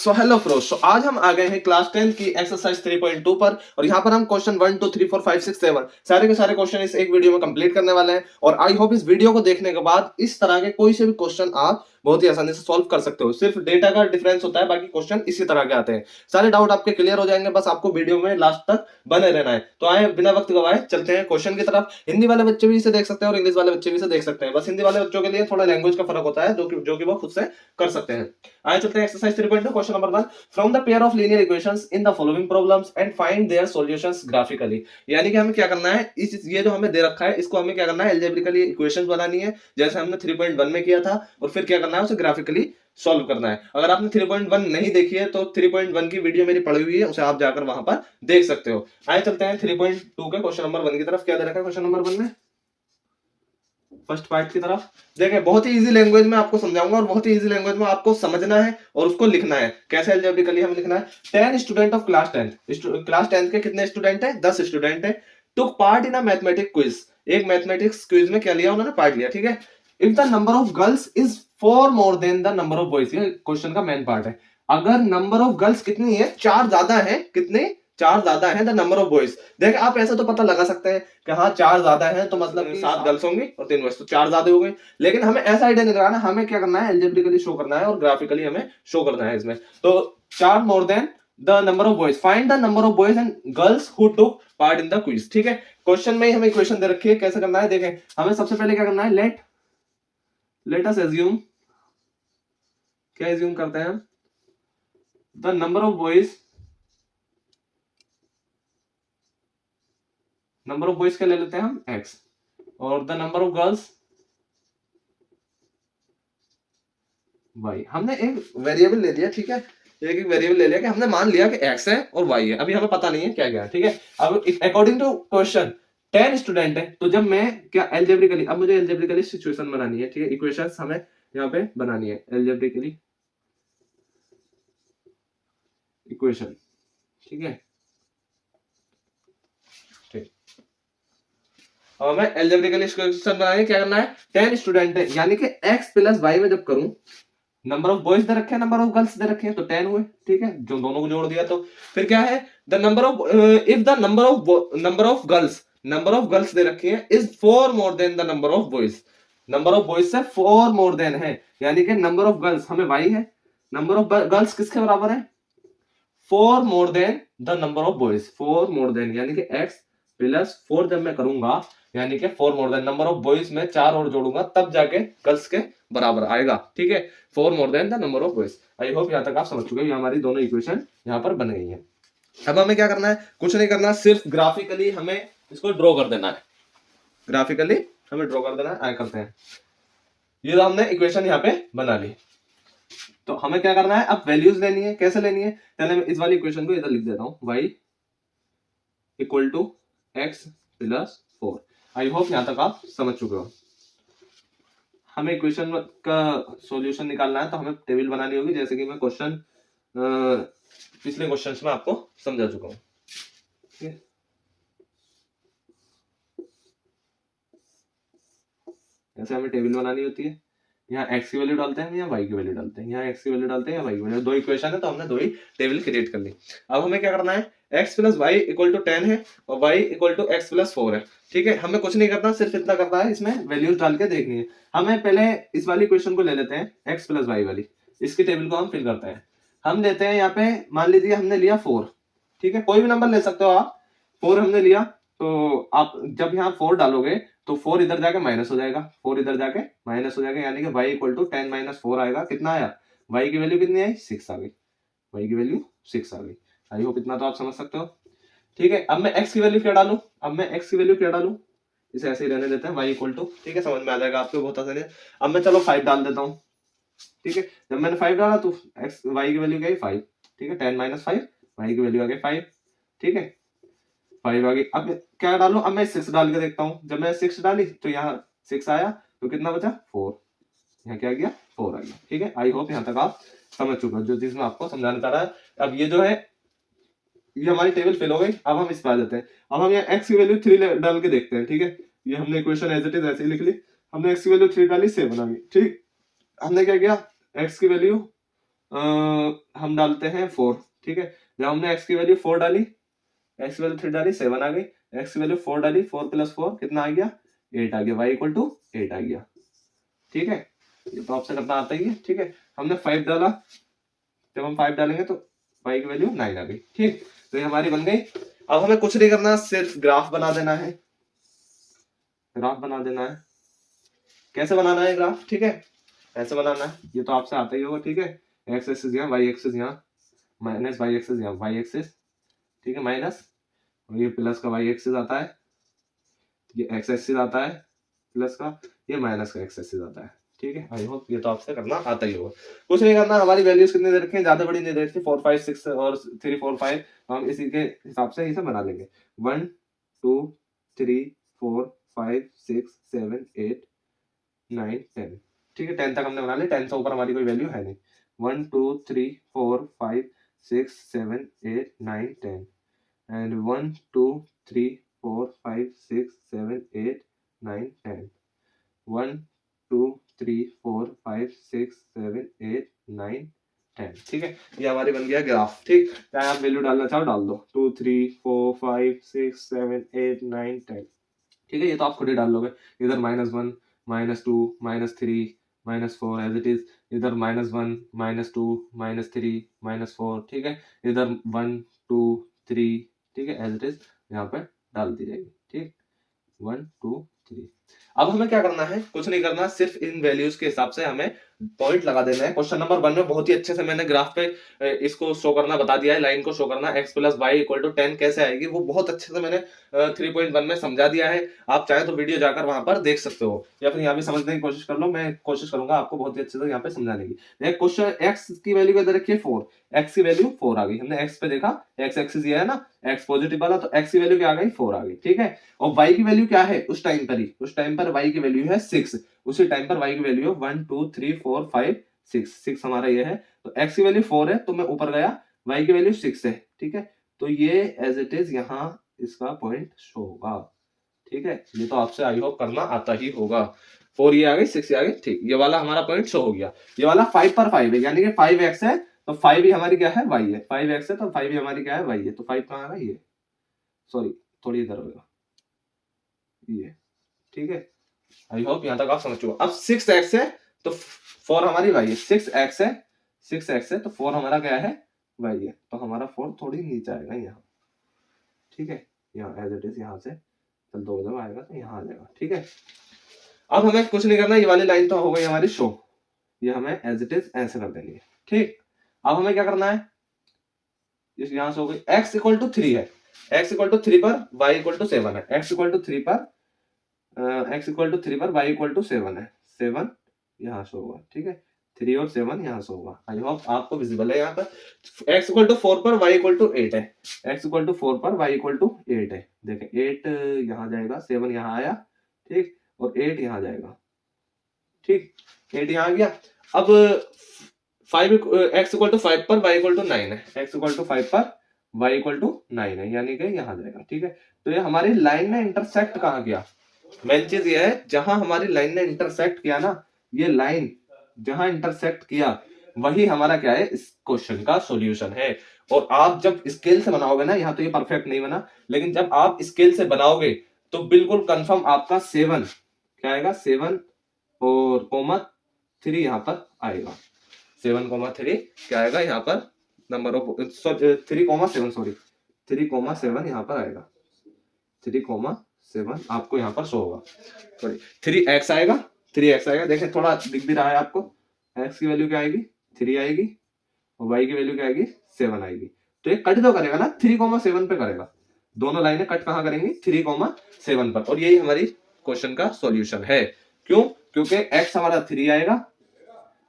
So hello friends, आज हम आ गए हैं क्लास 10 की एक्सरसाइज 3.2 पर और यहाँ पर हम क्वेश्चन 1 2 3 4 5 6 7 सारे के सारे क्वेश्चन इस एक वीडियो में कंप्लीट करने वाले हैं। और आई होप इस वीडियो को देखने के बाद इस तरह के कोई से भी क्वेश्चन आप बहुत ही आसानी से सॉल्व कर सकते हो। सिर्फ डेटा का डिफरेंस होता है, बाकी क्वेश्चन इसी तरह के आते हैं। सारे डाउट आपके क्लियर हो जाएंगे, बस आपको वीडियो में लास्ट तक बने रहना है। तो आए बिना वक्त गवाए चलते हैं क्वेश्चन की तरफ। हिंदी वाले बच्चे भी इसे देख सकते हैं और इंग्लिश वाले बच्चे भी इसे देख सकते हैं। बस हिंदी वाले बच्चों के लिए थोड़ा लैंग्वेज का फर्क होता है जो कि वो खुद से कर सकते हैं। आए चलते हैं exercise 3.2 question number 1। From the pair of linear equations in the following problems and find their solutions graphically. यानी कि हमें क्या करना है, ये जो हमें दे रखा है इसको हमें क्या करना है, अलजेब्रिकली इक्वेशंस बनानी है जैसे हमने 3.1 में किया था। और फिर क्या करना है, उसे ग्राफिकली सॉल्व करना है। अगर आपने 3.1 नहीं देखी है तो 3.1 की वीडियो मेरी पड़ी हुई है, उसे आप जाकर वहां पर देख सकते हो। आए चलते हैं 3.2 के क्वेश्चन नंबर 1 की तरफ। क्या दे रखा है क्वेश्चन नंबर 1 में, फर्स्ट पार्ट की तरफ। देखिए बहुत ही इजी लैंग्वेज में आपको समझाऊंगा और बहुत ही इजी लैंग्वेज में आपको समझना है और उसको लिखना है। कैसे अलजेब्रिकली हमें लिखना है। 10 स्टूडेंट ऑफ क्लास 10 के कितने स्टूडेंट है, 10 स्टूडेंट है। Took part in a mathematics quiz, एक मैथमेटिक्स क्विज में क्या लिया उन्होंने, पार्ट लिया। ठीक है। If the number of girls is 4 more than the number of boys, ये क्वेश्चन का मेन पार्ट है। अगर नंबर ऑफ गर्ल्स कितनी है, 4 ज्यादा है, कितने 4 ज्यादा है द नंबर ऑफ बॉयज। देखिए आप ऐसा तो पता लगा सकते हैं कि हाँ 4 ज्यादा है तो मतलब 7 गर्ल्स होंगी और 3 बॉयज, तो 4 ज्यादा हो गई। लेकिन हमें ऐसा आइडिया नहीं लगाना, हमें क्या करना है, अलजेब्रिकली शो करना है और ग्राफिकली हमें शो करना है इसमें। तो 4 more than the number of boys, find the number of boys and girls who took part in the quiz. ठीक है। क्वेश्चन में ही हमें इक्वेशन दे रखी है, कैसे करना है देखें। हमें सबसे पहले क्या करना है, लेट अस एज्यूम, क्या एज्यूम करते हैं हम, the number of boys, number of boys क्या ले लेते हैं हम, x, और the number of girls y। हमने एक वेरिएबल ले लिया। ठीक है। एक वेरिएबल ले लिया कि हमने मान लिया कि x है और y है, अभी हमें पता नहीं है क्या क्या है। ठीक है। अब अकॉर्डिंग टू क्वेश्चन 10 स्टूडेंट है, तो जब मैं क्या अलजेब्रिकली, अब मुझे अलजेब्रिकली सिचुएशन बनानी है। ठीक है। इक्वेशंस हमें यहाँ पे बनानी है, अलजेब्रिकली इक्वेशन। ठीक है। ठीक। अब हमें अलजेब्रिकली इक्वेशन बनानी है, क्या करना है, 10 स्टूडेंट है यानी कि x प्लस y में जब करूं, नंबर ऑफ बॉयज दे रखे हैं, नंबर ऑफ गर्ल्स दे रखे हैं, तो 10 हुए। ठीक है। जो दोनों को जोड़ दिया तो फिर क्या है, the number of, if the number of girls they रखी है is 4 more than the number of boys, number of boys से 4 मोर देन है, यानी कि नंबर ऑफ गर्ल्स हमें y है, नंबर ऑफ गर्ल्स किसके बराबर है, 4 more than the number of boys, 4 more than यानी कि x प्लस 4 जब मैं करूंगा यानी कि 4 more than, number of boys में 4 और जोड़ूंगा तब जाके गर्ल्स के बराबर आएगा। ठीक है। 4 more than the number of boys. I hope यहाँ तक आप समझ चुके हैं, हमारी दोनों इक्वेशन यहाँ पर बन गई है। अब हमें क्या करना है, कुछ नहीं करना, सिर्फ ग्राफिकली हमें इसको ड्रॉ कर देना है, ग्राफिकली हमें ड्रॉ कर देना है। आए करते हैं, ये तो हमने इक्वेशन यहाँ पे बना ली। तो हमें क्या करना है, अब वैल्यूज लेनी है। कैसे लेनी है, पहले मैं इस वाली इक्वेशन को इधर लिख देता हूँ, y equal to x plus 4। I hope यहां तक आप समझ चुके हो। हमें इक्वेशन का सॉल्यूशन निकालना है तो हमें टेबल बनानी होगी, जैसे कि मैं क्वेश्चन पिछले क्वेश्चंस में आपको समझा चुका हूं। ठीक है। ऐसे हमें टेबल बनानी होती है, यहाँ x की वैल्यू डालते हैं, यहाँ y की वैल्यू डालते हैं, यहाँ x की वैल्यू डालते हैं, यहाँ y की वैल्यू। दो इक्वेशन है तो हमने दो ही टेबल क्रिएट कर ली। अब हमें क्या करना है, x plus y equal to 10 है और y equal to x plus 4 है। ठीक है। हमें कुछ नहीं करना, सिर्फ इतना करना है, इसमें वैल्यूज डाल के देखनी है। हमें पहले इस वाली इक्वेशन को ले लेते हैं, x प्लस वाई वाली, इसकी टेबल को हम फिल करते हैं। हम लेते हैं यहाँ पे, मान लीजिए हमने लिया 4। ठीक है। कोई भी नंबर ले सकते हो आप, 4 हमने लिया तो आप जब यहाँ 4 डालोगे तो 4 इधर जाके माइनस हो जाएगा, 4 इधर जाके माइनस हो जाएगा, यानी कि y इक्वल टू 10 माइनस 4 आएगा। कितना आया, y की वैल्यू कितनी आई, 6 आ गई, y की वैल्यू 6 आ गई। आई होप इतना तो आप समझ सकते हो। ठीक है। अब मैं x की वैल्यू क्या डालूं, इसे ऐसे ही रहने देते हैं, y इक्वल टू, ठीक है, समझ में आ जाएगा आपको, बहुत आसान है। अब मैं चलो 5 डाल देता हूँ। ठीक है। जब मैंने 5 डाला तो y की वैल्यू क्या आई, 5। ठीक है। 10 माइनस 5, y की वैल्यू आ गई 5। ठीक है। 5 आ गई। अब क्या डालू, अब मैं 6 डाल के देखता हूँ। जब मैं 6 डाली तो यहाँ 6 आया, तो कितना बचा, 4। यहाँ क्या आ गया, 4 आ गया। ठीक है। आई होप यहाँ तक आप समझ चुके हो जो चीज मैं आपको समझाना चाह रहा है। अब ये जो है, ये हमारी टेबल फिल हो गई। अब हम इस पे आ जाते हैं। अब हम यहाँ x की वैल्यू 3 डाल के देखते हैं। ठीक है। ये हमने इक्वेशन एज इट इज ऐसे ही लिख ली। हमने x की वैल्यू 3 डाली, 7 आ गई। ठीक। हमने क्या किया, x की वैल्यू हम डालते हैं 4, ठीक है। जब हमने x की वैल्यू 4 डाली, x की वैल्यू 3 डाली 7 आ गई, x की वैल्यू 4 डाली 4 + 4 कितना आ गया 8 आ गया, y = 8 आ गया, ठीक है। ये तो आपसे करना आता ही है, ठीक है। हमने 5 डाला, जब हम 5 डालेंगे तो y की वैल्यू 9 आ गई, ठीक। तो ये हमारी बन गई। अब हमें कुछ नहीं करना, सिर्फ ग्राफ बना देना है, ग्राफ बना देना है। कैसे बनाना है ग्राफ, ठीक है, ऐसे बनाना है, ये तो आपसे आता ही होगा, ठीक है। एक्स एक्सिस यहाँ, वाई एक्सिस यहाँ, माइनस वाई एक्सिस यहाँ, वाई एक्सिस, ठीक है, माइनस, और ये प्लस का वाई एक्सिस आता है, ये एक्स एक्सिस आता है प्लस का, ये माइनस का एक्स एक्सिस आता है, ठीक है। आई होप ये तो आपसे करना आता ही होगा। कुछ नहीं करना, हमारी वैल्यूज कितनी दे रखी है, ज्यादा बड़ी नहीं दे रखी, 4 5 6 और 3 4 5, हम इसी के हिसाब से इसे बना लेंगे। 1 2 3 4 5 6 7 8 9 10, ठीक है। 10 तक हमने बना लिया, 10 से ऊपर हमारी कोई वैल्यू है नहीं। 1 2 3 4 5 6 7 8 9 10 एंड 1 2 3 4 5 6 7 8 9 10, 1 2 3 4 5 6 7 8 9 10, ठीक है। ये हमारी बन गया ग्राफ, ठीक। चाहे आप वैल्यू डालना चाहो डाल दो, 2 3 4 5 6 7 8 9 10, ठीक है। ये तो आप खुद ही डाल लोगे, इधर -1 -2 -3 -4 एज इट इज, इधर -1 -2 -3 -4, ठीक है। इधर 1 2 3, ठीक है, एज इट इज यहाँ पे डाल दी जाएगी, ठीक। 1 2 3। अब हमें क्या करना है, कुछ नहीं करना, सिर्फ इन वैल्यूज के हिसाब से हमें पॉइंट लगा देना है। क्वेश्चन नंबर 1 में बहुत ही अच्छे से मैंने ग्राफ पे इसको शो करना बता दिया है, लाइन को शो करना, x + y = 10 कैसे आएगी वो बहुत अच्छे से मैंने 3.1 में समझा दिया है। आप चाहे तो वीडियो जाकर वहां पर देख सकते हो, या फिर यहाँ भी समझने की कोशिश कर लो, मैं कोशिश करूंगा आपको बहुत ही अच्छे से यहाँ पे समझाने की। क्वेश्चन x की वैल्यू क्या दे रखी है 4, x की वैल्यू 4 आ गई, हमने x पे देखा, x एक्सिस ये है ना, x पॉजिटिव वाला, तो x की वैल्यू क्या आ गई 4 आ गई, ठीक है। और y की वैल्यू क्या है उस टाइम पर ही, उस टाइम पर y की वैल्यू है 6, उसी टाइम पर y की वैल्यू है 1 2 3 4 5 6, 6 हमारा ये है, तो x की वैल्यू 4 है तो मैं ऊपर गया, y की वैल्यू 6 है, ठीक है। तो ये एज इट इज यहाँ इसका पॉइंट शो होगा, ठीक है। ये तो आपसे आई होप करना आता ही होगा। 4 ये आ गई, 6 ये आ गई, ठीक। ये वाला हमारा पॉइंट शो हो गया। ये वाला 5 पर 5 है, यानी कि 5x है तो 5 ही हमारी क्या है y है, 5x है तो 5 ही हमारी क्या है y है, तो 5 कहाँ आ रहा है ये, सॉरी थोड़ी इधर होगा ये, ठीक है। आई होप यहाँ तक आप समझ चुके हो। अब 6x है तो 4 हमारी y है, 6x है, 6x है तो 4 हमारा क्या है y है, तो हमारा 4 थोड़ी नीचे आएगा यहाँ, ठीक है। यहाँ एज इट इज यहाँ से चल 2 जब आएगा तो यहाँ आ जाएगा, ठीक है। अब हमें कुछ नहीं करना, ये वाली लाइन तो हो गई हमारी शो, ये हमें एज इट इज ऐसे कर देनी है, ठीक। अब हमें क्या करना है, यहाँ से हो गई, x = 3 है, x = 3 पर y = 7 है, x = 3 पर x = 3 पर y = 7 है, 7 यहाँ से होगा, ठीक है। 3 और 7 यहाँ से होगा। आई होप आपको विजिबल है। यहाँ पर x = 4 पर y = 8 है, x = 4 पर y = 8 है, देखें 8 यहाँ जाएगा, 7 यहाँ आया, ठीक, और 8 यहाँ जाएगा, ठीक, 8 यहाँ आ गया। अब 5 x = 5 पर y = 9 है, x = 5 पर y = 9 है, यानी कि यहाँ जाएगा, ठीक है। तो ये हमारी लाइन ने इंटरसेक्ट कहाँ किया, मेन चीज ये है, जहां हमारी लाइन ने इंटरसेक्ट किया ना, ये लाइन जहां इंटरसेक्ट किया वही हमारा क्या है इस क्वेश्चन का सॉल्यूशन है। और आप जब स्केल से बनाओगे ना, यहाँ तो ये परफेक्ट नहीं बना, लेकिन जब आप स्केल से बनाओगे तो बिल्कुल कंफर्म आपका 7 क्या आएगा, 7 और कोमा 3 यहाँ पर आएगा, 7,3 क्या आएगा यहाँ पर, नंबर ऑफ 3,7 सॉरी 3,7 यहाँ पर आएगा, 3,7 आपको यहाँ पर शो होगा, सॉरी 3x आएगा, 3x आएगा, देखें थोड़ा दिख भी रहा है आपको, x की वैल्यू क्या आएगी 3 आएगी और y की वैल्यू क्या आएगी 7 आएगी। तो ये कट तो करेगा ना 3,7 पे करेगा, दोनों लाइनें कट कहाँ करेंगी 3,7 पर, और यही हमारी क्वेश्चन का सॉल्यूशन है। क्यों, क्योंकि x हमारा 3 आएगा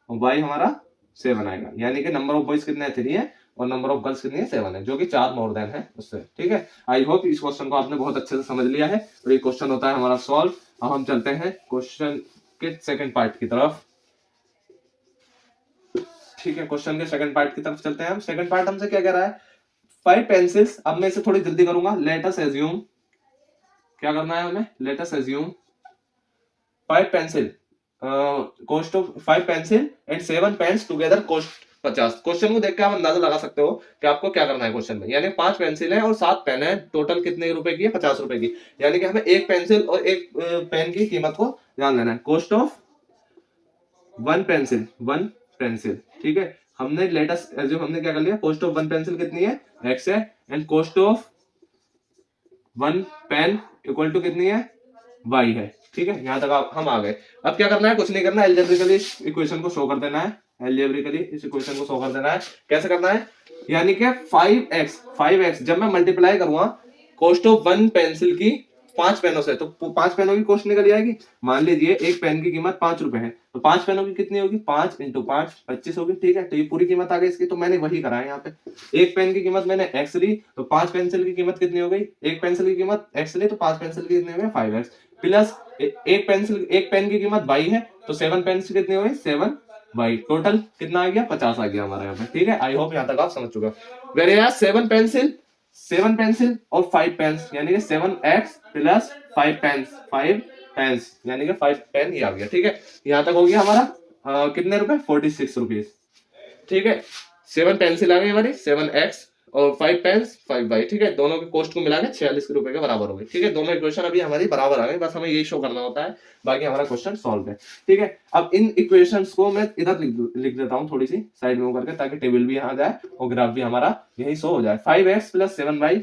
और y हमारा 7 आएगा, यानी कि नंबर ऑफ बॉयज कितने 3 है और नंबर ऑफ गर्ल्स कितनी है 7 है, जो कि 4 मोर देन है उससे, ठीक है। आई होप इस क्वेश्चन को आपने बहुत अच्छे से समझ लिया है, और ये क्वेश्चन होता है हमारा सॉल्व। अब हम चलते हैं क्वेश्चन के सेकंड पार्ट की तरफ, ठीक है। क्वेश्चन के सेकंड पार्ट की तरफ चलते हैं हम। सेकंड पार्ट हमसे क्या कह रहा है, 5 पेंसिल्स, अब मैं इसे थोड़ी जल्दी करूंगा, लेट अस एज्यूम, क्या करना है हमें, let us assume 5 pencil cost of 5 pencil and 7 pens together cost 50। Question को देख के आप अंदाजा लगा सकते हो कि आपको क्या करना है क्वेश्चन में। यानी 5 पेंसिल है और 7 पेन है, टोटल कितने रुपए की है, 50 रुपए की। यानी कि हमें एक पेंसिल और एक पेन की कीमत को ध्यान देना है। कॉस्ट ऑफ वन पेंसिल, ठीक है। हमने लेटेस्ट जो हमने क्या कर लिया, कॉस्ट ऑफ वन पेंसिल कितनी है, x है, and cost of one pen equal to कितनी है, y है, ठीक है। यहां तक हम आ गए। अब क्या करना है, कुछ नहीं करना, एल्जेब्रिकली इस इक्वेशन को शो कर देना है। एल्जेब्रिकली इस इक्वेशन को शो कर देना है। कैसे करना है, यानी कि 5x जब मैं मल्टीप्लाई करूंगा कॉस्ट ऑफ वन पेंसिल की 5 पेनों से, तो 5 पेनों की कॉस्ट निकल आएगी। मान लीजिए एक पेन की कीमत 5 रुपए है, तो 5 पेनों की कितनी होगी, 5 इंटू 5 25 होगी, ठीक है। तो ये पूरी कीमत आ गई इसकी, तो मैंने वही करा है यहाँ पे। एक पेन की कीमत मैंने x ली, तो 5 पेंसिल की कीमत कितनी हो गई, एक पेंसिल की कीमत x ली, तो 5 पेंसिल की कितनी हो गई 5x, प्लस एक पेन की कीमत y है, तो 7 पेंसिल कितनी हो गई 7y। टोटल कितना आ गया, 50 आ गया हमारा यहाँ पे, ठीक है। आई होप यहाँ तक आप समझ चुके हो। वेरे यार 7 पेंसिल और 5 पेन्स, यानी कि 7x प्लस 5 पेन्स, यानी कि 5 पेन ये आ गया, ठीक है। यहाँ तक हो गया हमारा कितने रुपए, 46 रुपीज, ठीक है। 7 पेंसिल आ गई हमारी, 7x और 5 पेन्स 5y, ठीक है। दोनों की कॉस्ट को मिला के 46 रुपए के बराबर हो गई, ठीक है। दोनों इक्वेशन अभी हमारी बराबर आ गई, बस हमें यही शो करना होता है, बाकी हमारा क्वेश्चन सॉल्व है, ठीक है। अब इन इक्वेशंस को मैं इधर लिख देता हूँ, थोड़ी सी साइड में करके, ताकि टेबल भी यहाँ जाए और ग्राफ भी हमारा यही शो हो जाए। 5x प्लस 7y,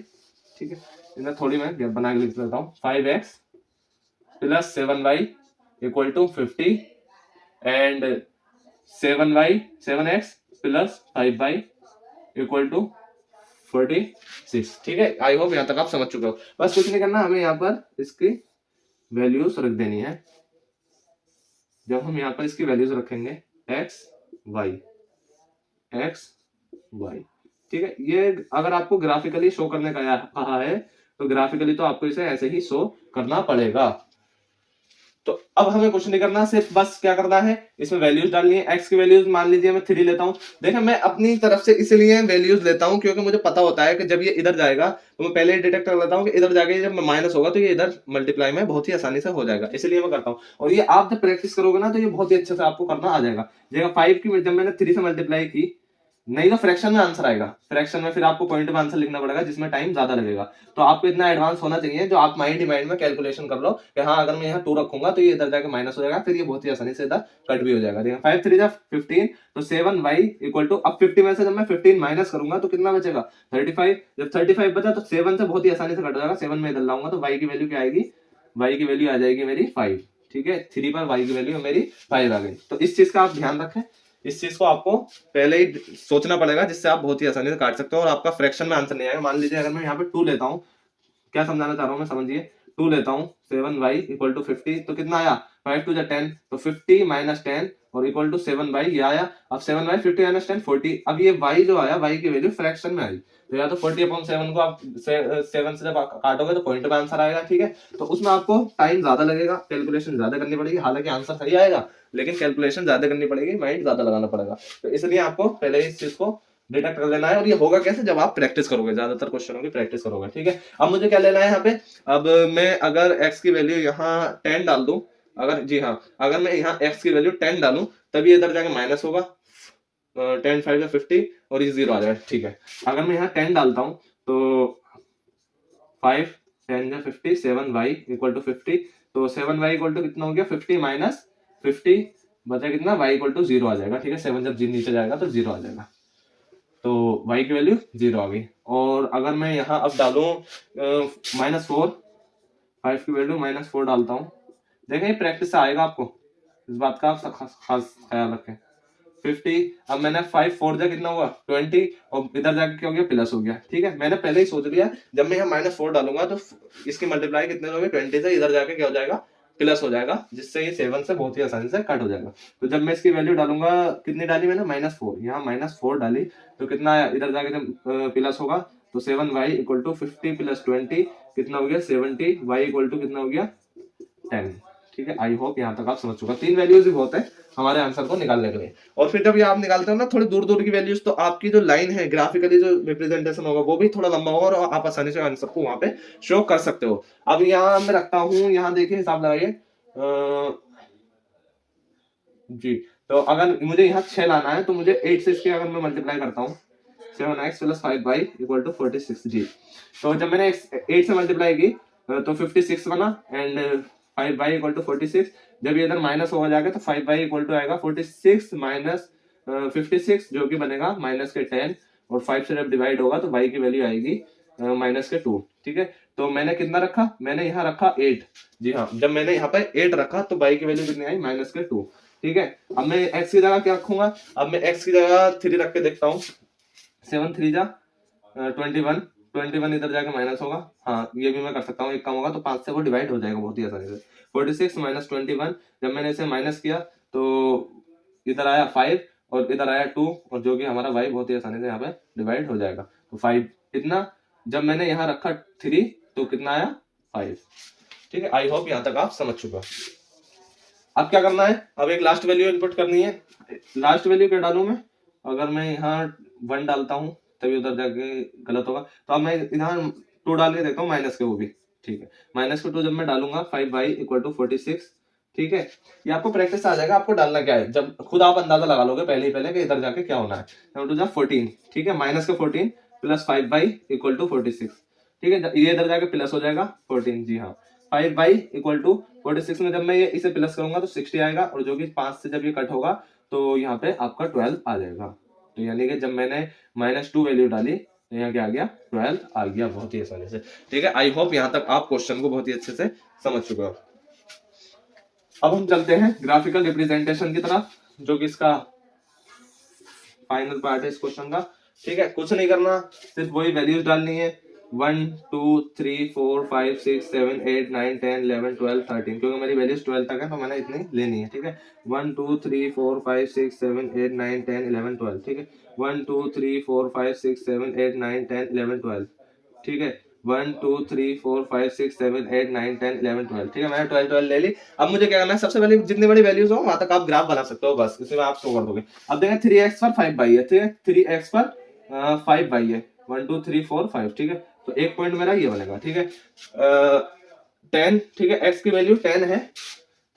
ठीक है। इधर थोड़ी मैं गैप बना के लिख देता हूँ। 5x plus 7y equal to 50 and 7x plus 5y equal to 46, ठीक है। आई होप यहाँ तक आप समझ चुके हो। बस कुछ नहीं करना, हमें यहाँ पर इसकी वैल्यूज रख देनी है। जब हम यहाँ पर इसकी वैल्यूज रखेंगे x y, ठीक है। ये अगर आपको ग्राफिकली शो करने का कहा है, तो ग्राफिकली तो आपको इसे ऐसे ही शो करना पड़ेगा। तो अब हमें कुछ नहीं करना, सिर्फ बस क्या करना है, इसमें वैल्यूज डालनी है। x की वैल्यूज मान लीजिए मैं 3 लेता हूँ। देखिए मैं अपनी तरफ से इसलिए वैल्यूज लेता हूँ क्योंकि मुझे पता होता है कि जब ये इधर जाएगा तो मैं पहले ही डिटेक्ट कर लेता हूँ कि इधर जाके जब माइनस होगा तो ये इधर मल्टीप्लाई में बहुत ही आसानी से हो जाएगा, इसलिए मैं करता हूँ। और ये आप जब प्रैक्टिस करोगे ना तो ये बहुत ही अच्छे से आपको करना आ जाएगा। जगह 5 की जब मैंने 3 से मल्टीप्लाई की, नहीं तो फ्रैक्शन में आंसर आएगा। फ्रैक्शन में फिर आपको पॉइंट में आंसर लिखना पड़ेगा, जिसमें टाइम ज्यादा लगेगा। तो आपको इतना एडवांस होना चाहिए जो आप माइंड ही माइंड में कैलकुलेशन कर लो कि हाँ अगर मैं यहाँ 2 रखूंगा तो ये इधर जाके माइनस हो जाएगा, फिर ये बहुत ही आसानी से इधर कट भी हो जाएगा। देखिए 5 3 15, तो 7y इक्वल टू, अब 50 में से जब मैं 15 माइनस करूंगा तो कितना बचेगा 35। जब 35 बचा तो 7 से बहुत ही आसानी से कट जाएगा। 7 में इधर लाऊंगा तो y की वैल्यू क्या आएगी, y की वैल्यू आ जाएगी मेरी 5, ठीक है। 3 पर y की वैल्यू मेरी 5 आ गई। तो इस चीज का आप ध्यान रखें, इस चीज को आपको पहले ही सोचना पड़ेगा, जिससे आप बहुत ही आसानी से काट सकते हो और आपका फ्रैक्शन में आंसर नहीं आएगा। मान लीजिए अगर मैं यहाँ पे 2 लेता हूँ, क्या समझाना चाह रहा हूँ मैं, समझिए। 2 लेता हूँ, 7y इक्वल टू 50, तो कितना आया 5 2 10, तो 50 माइनस 10 और इक्वल टू 7y, ये आया। अब 7y 50 माइनस 10 40। अब ये y जो आया, y की वैल्यू फ्रैक्शन में आई, तो या तो 40/7 को आप 7 से जब काटोगे तो पॉइंट में आंसर आएगा, ठीक है। तो उसमें आपको टाइम ज्यादा लगेगा, कैलकुलेशन ज्यादा करनी पड़ेगी, हालांकि आंसर सही आएगा लेकिन कैलकुलेशन ज्यादा करनी पड़ेगी, माइंड ज्यादा लगाना पड़ेगा। तो इसलिए आपको पहले इस चीज को डिटेक्ट कर लेना है, और ये होगा कैसे, जब आप प्रैक्टिस करोगे, ज्यादातर क्वेश्चनों की प्रैक्टिस करोगे, ठीक है। अब मुझे क्या लेना है यहाँ पे, अब मैं अगर x की वैल्यू यहाँ 10 डाल दूं, अगर जी हाँ, अगर मैं यहाँ x की वैल्यू 10 डालूं तभी इधर जाके माइनस होगा, 10 5 50 और ये 0 आ जाएगा, ठीक है। अगर मैं यहाँ 10 डालता हूँ तो 5 10 50, 7y इक्वल टू 50, तो 7y इक्वल टू कितना हो गया 50 माइनस 50, बचा कितना y इक्वल टू 0 आ जाएगा, ठीक है। 7 जब नीचे जाएगा तो 0 आ जाएगा, तो y की वैल्यू 0 आ गई। और अगर मैं यहाँ अब डालूं -4, 5 की वैल्यू -4 डालता हूँ, देखें प्रैक्टिस से आएगा आपको, इस बात का आप खास ख्याल रखें। 50, अब मैंने 5 4 जा कितना हुआ 20, और इधर जाके क्या हो गया प्लस हो गया, ठीक है। मैंने पहले ही सोच लिया जब मैं यहाँ -4 डालूंगा तो इसकी मल्टीप्लाई कितने हो गए 20 से, इधर जाके क्या हो जाएगा प्लस हो जाएगा, जिससे ये 7 से बहुत ही आसानी से कट हो जाएगा। तो जब मैं इसकी वैल्यू डालूंगा, कितनी डाली मैंने -4, यहाँ -4 डाली तो कितना आया, इधर जाके जब प्लस होगा तो 7y इक्वल टू 50 प्लस 20 कितना हो गया 70, y इक्वल टू कितना हो गया 10, ठीक है। आई होप यहाँ तक आप समझ चुका। 3 वैल्यूज ही बहुत है हमारे आंसर को निकालने के लिए। और फिर जब ये आप निकालते हो ना थोड़ी दूर दूर की वैल्यूज, तो आपकी जो लाइन है ग्राफिकली जो रिप्रेजेंटेशन होगा वो भी थोड़ा लंबा होगा और आप आसानी से आंसर को वहां पे शो कर सकते हो। अब यहाँ मैं रखता हूँ, यहाँ देखिए हिसाब लगाइए जी, तो अगर मुझे यहाँ 6 लाना है तो मुझे 8 से इसके अगर मैं मल्टीप्लाई करता हूँ 7x plus 5y equal to 46 जी। तो जब मैंने 8 से मल्टीप्लाई की तो 56 बना एंड 5y इक्वल टू 46। जब ये इधर माइनस होगा जाके तो 5y इक्वल टू आएगा 46 माइनस 56 जो कि बनेगा माइनस के 10 और 5 से जब डिवाइड होगा तो y की वैल्यू आएगी माइनस के 2। ठीक है, तो मैंने कितना रखा, मैंने यहाँ रखा 8। जी हाँ, जब मैंने यहाँ पे 8 रखा तो y की वैल्यू कितनी आई माइनस के 2। ठीक है, अब मैं x की जगह क्या रखूंगा, अब मैं x की जगह 3 रख के देखता हूँ। 7 3 जा 21, 21 इधर जाके माइनस होगा, हाँ ये भी मैं कर सकता हूँ, एक कम होगा तो 5 से वो डिवाइड हो जाएगा बहुत ही आसानी से। 46 माइनस 21, जब मैंने इसे माइनस किया तो इधर आया 5 और इधर आया 2 और जो कि हमारा y बहुत ही आसानी से यहाँ पे डिवाइड हो जाएगा। तो 5 इतना, जब मैंने यहाँ रखा 3 तो कितना आया 5। ठीक है, आई होप यहाँ तक आप समझ चुके हो। अब क्या करना है, अब एक लास्ट वैल्यू इनपुट करनी है। लास्ट वैल्यू क्या डालूं मैं, अगर मैं यहाँ 1 डालता हूँ तभी उधर जाके गलत होगा, तो अब मैं यहाँ 2 डाल के देखता हूँ माइनस के, वो भी ठीक है। माइनस के 2 जब मैं डालूंगा 5y इक्वल टू 46। ठीक है, ये आपको प्रैक्टिस आ जाएगा, आपको डालना क्या है, जब खुद आप अंदाजा लगा लोगे पहले ही पहले कि इधर जाके क्या होना है। टू जा 14, ठीक है, माइनस के 14 प्लस 5y इक्वल टू 46। ठीक है, ये इधर जाके प्लस हो जाएगा 14। जी हाँ, 5y इक्वल टू 46 में जब मैं ये इसे प्लस करूंगा तो 60 आएगा और जो कि 5 से जब ये कट होगा तो यहाँ पे आपका 12 आ जाएगा। तो यानी कि जब मैंने -2 वैल्यू डाली तो यहाँ क्या आ गया 12 आ गया, बहुत ही आसानी से। ठीक है, आई होप यहाँ तक आप क्वेश्चन को बहुत ही अच्छे से समझ चुके हो। अब हम चलते हैं ग्राफिकल रिप्रेजेंटेशन की तरफ, जो कि इसका फाइनल पार्ट है इस क्वेश्चन का। ठीक है, कुछ नहीं करना, सिर्फ वही वैल्यूज डालनी है 1 2 3 4 5 6 7 8 9 10 11 12 13, क्योंकि मेरी वैल्यूज 12 तक है तो मैंने इतनी लेनी है। ठीक है, 1 2 3 4 5 6 7 8 9 10 11 12। ठीक है, 1 2 3 4 5 6 7 8 9 10 11 12। ठीक है, 1 2 3 4 5 6 7 8 9 10 11 12। ठीक है, मैंने 12 12 ले ली। अब मुझे क्या करना है, सबसे पहले जितनी बड़ी वैल्यूज हो वहां तक आप ग्राफ बना सकते हो, बस इसमें आप शो कर दोगे। अब देखें 3x पर 5y है, ठीक है, 3x पर 5y है, 1 2 3 4 5। ठीक है, तो एक पॉइंट मेरा ये बनेगा। ठीक है, 10, ठीक है, x की वैल्यू 10 है,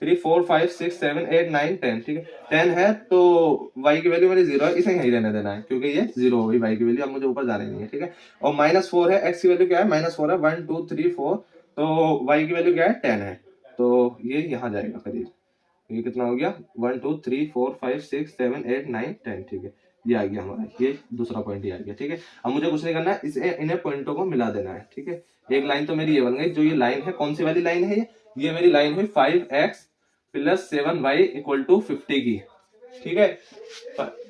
3 4 5 6 7 8 9 10। ठीक है, 10 है तो y की वैल्यू मेरी 0 है, इसे यहीं रहने देना है क्योंकि ये 0 हो गई y की वैल्यू, अब मुझे ऊपर जाने नहीं है। ठीक है, और -4 है, x की वैल्यू क्या है -4 है, 1 2 3 4, तो y की वैल्यू क्या है 10 है, तो ये यहाँ जाएगा करीब। ये कितना हो गया 1 2 3 4 5 6 7 8 9 10। ठीक है, ये आ गया हमारा, ये दूसरा पॉइंट ये आ गया। ठीक है, अब मुझे कुछ नहीं करना है, इसे इन्हें पॉइंटों को मिला देना है। ठीक है, एक लाइन तो मेरी ये बन गई, जो ये लाइन है कौन सी वाली लाइन है, ये मेरी लाइन हुई 5x plus 7y equal to 50 की। ठीक है,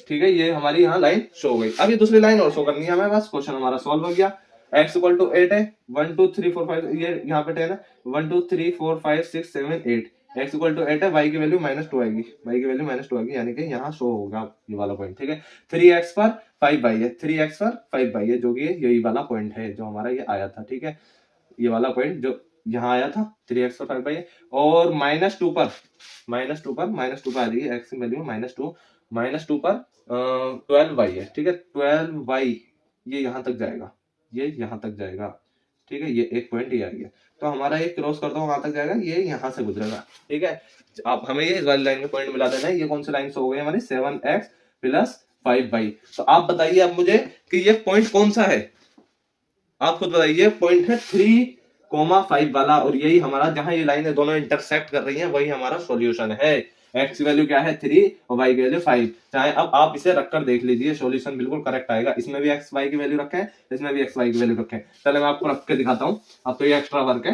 ठीक है, ये हमारी यहाँ लाइन शो हो गई। अब ये दूसरी लाइन और शो करनी है हमें, बस क्वेश्चन हमारा सॉल्व हो गया। x इक्वल टू 8 है, 1 2 3 4 5, ये यहाँ पे 10 है, 1 2 3 4 5 6 7 8, x इक्वल टू 8 है, y की वैल्यू -2 आएगी, y की वैल्यू -2 आएगी, यानी कि यहाँ शो होगा ये वाला पॉइंट। ठीक है, 3x पर 5y है, 3x पर 5y है, जो कि यही वाला पॉइंट है जो हमारा ये आया था। ठीक है, ये वाला पॉइंट जो यहाँ आया था 3x पर 5y है, और -2 पर आ जाएगी x की वैल्यू -2 पर 12y है। ठीक है, 12y ये यहाँ तक जाएगा, ये यहाँ तक जाएगा। ठीक है, ये एक पॉइंट ये आ गया, तो हमारा ये क्रॉस करता हूँ वहां तक जाएगा, ये यहाँ से गुजरेगा। ठीक है, आप हमें ये इस वाली लाइन में पॉइंट मिला देना है। ये कौन सी लाइन से हो गई हमारी 7x प्लस 5y। तो आप बताइए अब मुझे कि ये पॉइंट कौन सा है, आप खुद बताइए। पॉइंट है 3,5 वाला, और यही हमारा जहां ये लाइनें दोनों इंटरसेक्ट कर रही हैं वही हमारा सॉल्यूशन है। x की वैल्यू क्या है 3 और y की वैल्यू 5। चाहे अब आप इसे रखकर देख लीजिए, सॉल्यूशन बिल्कुल करेक्ट आएगा। इसमें भी x y की वैल्यू रखे हैं, इसमें भी x y की वैल्यू रखे हैं। चले मैं आपको रख के दिखाता हूँ, अब तो ये एक्स्ट्रा वर्क है,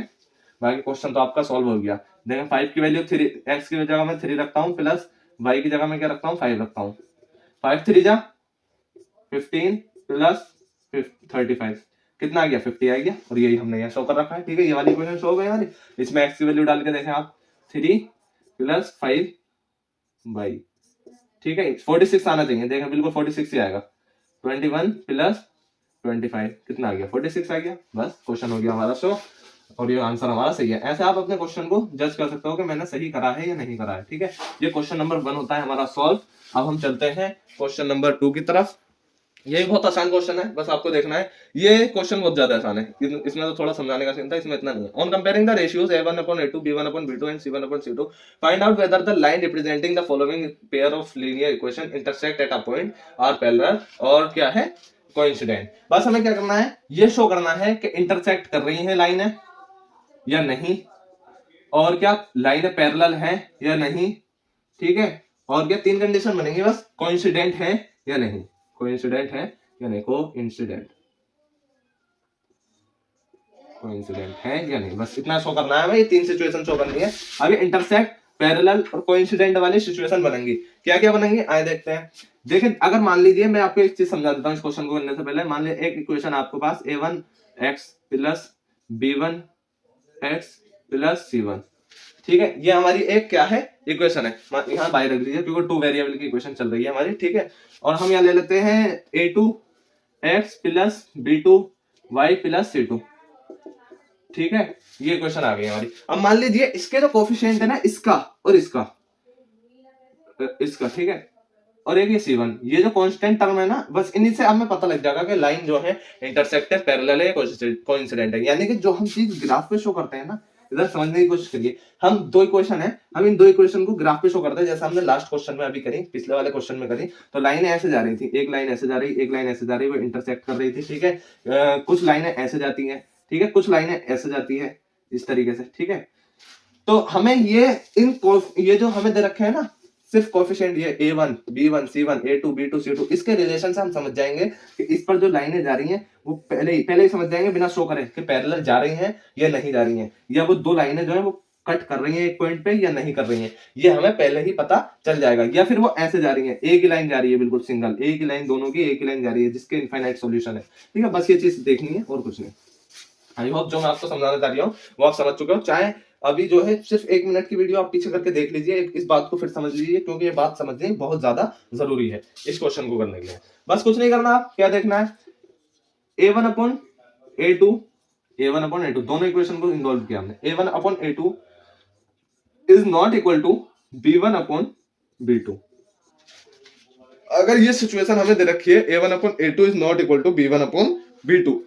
बाकी क्वेश्चन तो आपका सॉल्व हो गया। देखें 5 की वैल्यू 3, x की जगह में 3 रखता हूँ, प्लस y की जगह में क्या रखता हूँ 5 रखता हूँ। 5 3 जा 15 प्लस 35, कितना आ गया 50 आ गया, और यही हमने यहाँ शो कर रखा है। ठीक है, ये वाली इक्वेशन शो हो गई हमारी। इसमें x की वैल्यू डाल के देखें आप 3 प्लस 5y। ठीक है, 46 आना चाहिए, देखें बिल्कुल 46 ही आएगा। 21 प्लस 25 कितना आ गया 46 आ गया, बस क्वेश्चन हो गया हमारा शो, और ये आंसर हमारा सही है। ऐसे आप अपने क्वेश्चन को जज कर सकते हो कि मैंने सही करा है या नहीं करा है। ठीक है, ये क्वेश्चन नंबर 1 होता है हमारा सॉल्व। अब हम चलते हैं क्वेश्चन नंबर 2 की तरफ। ये भी बहुत आसान क्वेश्चन है, बस आपको देखना है। ये क्वेश्चन बहुत ज्यादा आसान है, इसमें तो थोड़ा समझाने का सीन था, इसमें इतना नहीं है। On comparing the ratios a1/a2 b1/b2 and c1/c2 find out whether the line representing the following pair of linear equation intersect at a point or parallel और क्या है कोइंसिडेंट। बस हमें क्या करना है, ये शो करना है कि इंटरसेक्ट कर रही है लाइन है या नहीं, और क्या लाइन पैरेलल है या नहीं, ठीक है, और क्या तीन कंडीशन बनेंगी बस, कोइंसिडेंट है या नहीं, कोइंसिडेंट है या नहीं, कोइंसिडेंट है या नहीं, बस इतना शो करना है हमें, ये तीन सिचुएशन शो करनी है। अभी इंटरसेक्ट, पैरेलल और कोइंसिडेंट वाली सिचुएशन बनेंगी। क्या क्या बनेंगी आए देखते हैं। देखिए अगर मान लीजिए, मैं आपको एक चीज समझा देता हूँ इस क्वेश्चन को करने से पहले। मान लीजिए एक इक्वेशन आपके पास a1x plus b1x plus c1, ठीक है, ये हमारी एक क्या है इक्वेशन है, यहाँ बाहर रख दीजिए क्योंकि टू वेरिएबल की इक्वेशन चल रही है हमारी, ठीक है। और हम यहाँ ले लेते हैं a2x plus b2y plus c2, ठीक है, ये क्वेश्चन आ गई हमारी। अब मान लीजिए इसके जो कोफिशिएंट है ना, इसका और इसका, ठीक है, और एक ये C1, ये जो कांस्टेंट टर्म है ना, बस इन्हीं से हमें पता लग जाएगा कि लाइन जो है इंटरसेक्ट है, पैरेलल है, कोइंसिडेंट है। यानी कि जो हम चीज ग्राफ पे शो करते हैं ना, इधर समझने की कोशिश करिए। हम दो इक्वेशन है, हम इन दो इक्वेशन को ग्राफ पे शो करते हैं, जैसे हमने लास्ट क्वेश्चन में अभी करी, पिछले वाले क्वेश्चन में करी। तो लाइनें ऐसे जा रही थी, एक लाइन ऐसे जा रही, एक लाइन ऐसे जा रही, वो इंटरसेक्ट कर रही थी, ठीक है। कुछ लाइनें ऐसे जाती हैं, ठीक है, कुछ लाइनें ऐसे जाती है, इस तरीके से, ठीक है। तो हमें ये जो हमें दे रखे हैं ना, सिर्फ कोफिशिएंट ये a1 b1 c1 a2 b2 c2, इसके रिलेशन से हम समझ जाएंगे कि इस पर जो लाइनें जा रही हैं वो पहले ही समझ जाएंगे बिना शो करे कि पैरेलल जा रही हैं या नहीं जा रही हैं, या वो दो लाइनें जो है वो कट कर रही हैं एक पॉइंट पे या नहीं कर रही हैं, ये हमें पहले ही पता चल जाएगा। या फिर वो ऐसे जा रही है, एक ही लाइन जा रही है, बिल्कुल सिंगल एक ही लाइन, दोनों की एक ही लाइन जा रही है जिसके इनफाइनाइट सॉल्यूशन है, ठीक है। बस ये चीज देखनी है और कुछ नहीं। आई होप जो मैं आपको समझाना चाह रही हूँ वो आप समझ चुके हो। चाहे अभी जो है सिर्फ 1 मिनट की वीडियो आप पीछे करके देख लीजिए, इस बात को फिर समझ लीजिए, क्योंकि ये बात समझनी बहुत ज्यादा जरूरी है इस क्वेश्चन को करने के लिए। बस कुछ नहीं करना, आप क्या देखना है, a1/a2 a1/a2 दोनों इक्वेशन को इन्वॉल्व किया हमने। a1/a2 is not equal to b1/b2। अगर ये सिचुएशन हमें दे रखी है a1/a2 is not equal to b1/b2,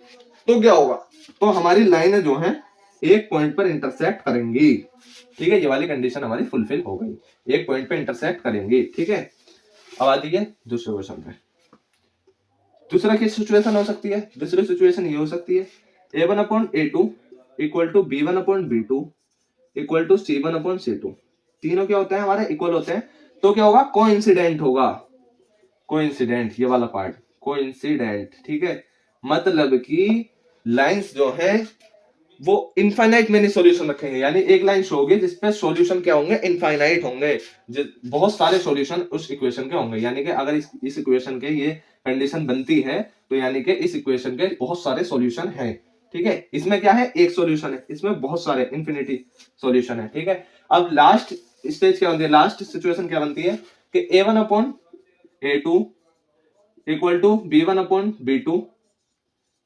तो क्या होगा, तो हमारी लाइनें जो हैं एक पॉइंट पर इंटरसेक्ट करेंगी, ठीक है। ये वाली कंडीशन हमारी फुलफिल हो गई, एक पॉइंट पर इंटरसेक्ट करेंगी, ठीक है। अब आ जाइए दूसरे क्वेश्चन पे। दूसरा क्या सिचुएशन हो सकती है, दूसरी सिचुएशन ये हो सकती है a1/a2 equal to b1/b2 equal to c1/c2। तीनों क्या होते हैं हमारे इक्वल होते हैं, तो क्या होगा, कोइंसिडेंट होगा, कोइंसिडेंट, ये वाला पार्ट कोइंसिडेंट, ठीक है। मतलब कि लाइंस जो है वो इनफाइनाइट मैनी सॉल्यूशन रखेंगे, यानी एक लाइन शो होगी जिसपे सॉल्यूशन क्या होंगे, इनफाइनाइट होंगे, बहुत सारे सॉल्यूशन उस इक्वेशन के होंगे। यानी कि अगर इस इक्वेशन के ये कंडीशन बनती है तो यानी कि इस इक्वेशन के बहुत सारे सॉल्यूशन हैं, ठीक है। इसमें क्या है, एक सॉल्यूशन है, इसमें बहुत सारे इन्फिनिटी सॉल्यूशन है, ठीक है। अब लास्ट स्टेज क्या बनती है, लास्ट सिचुएशन क्या बनती है कि a1/a2 equal to b1/b2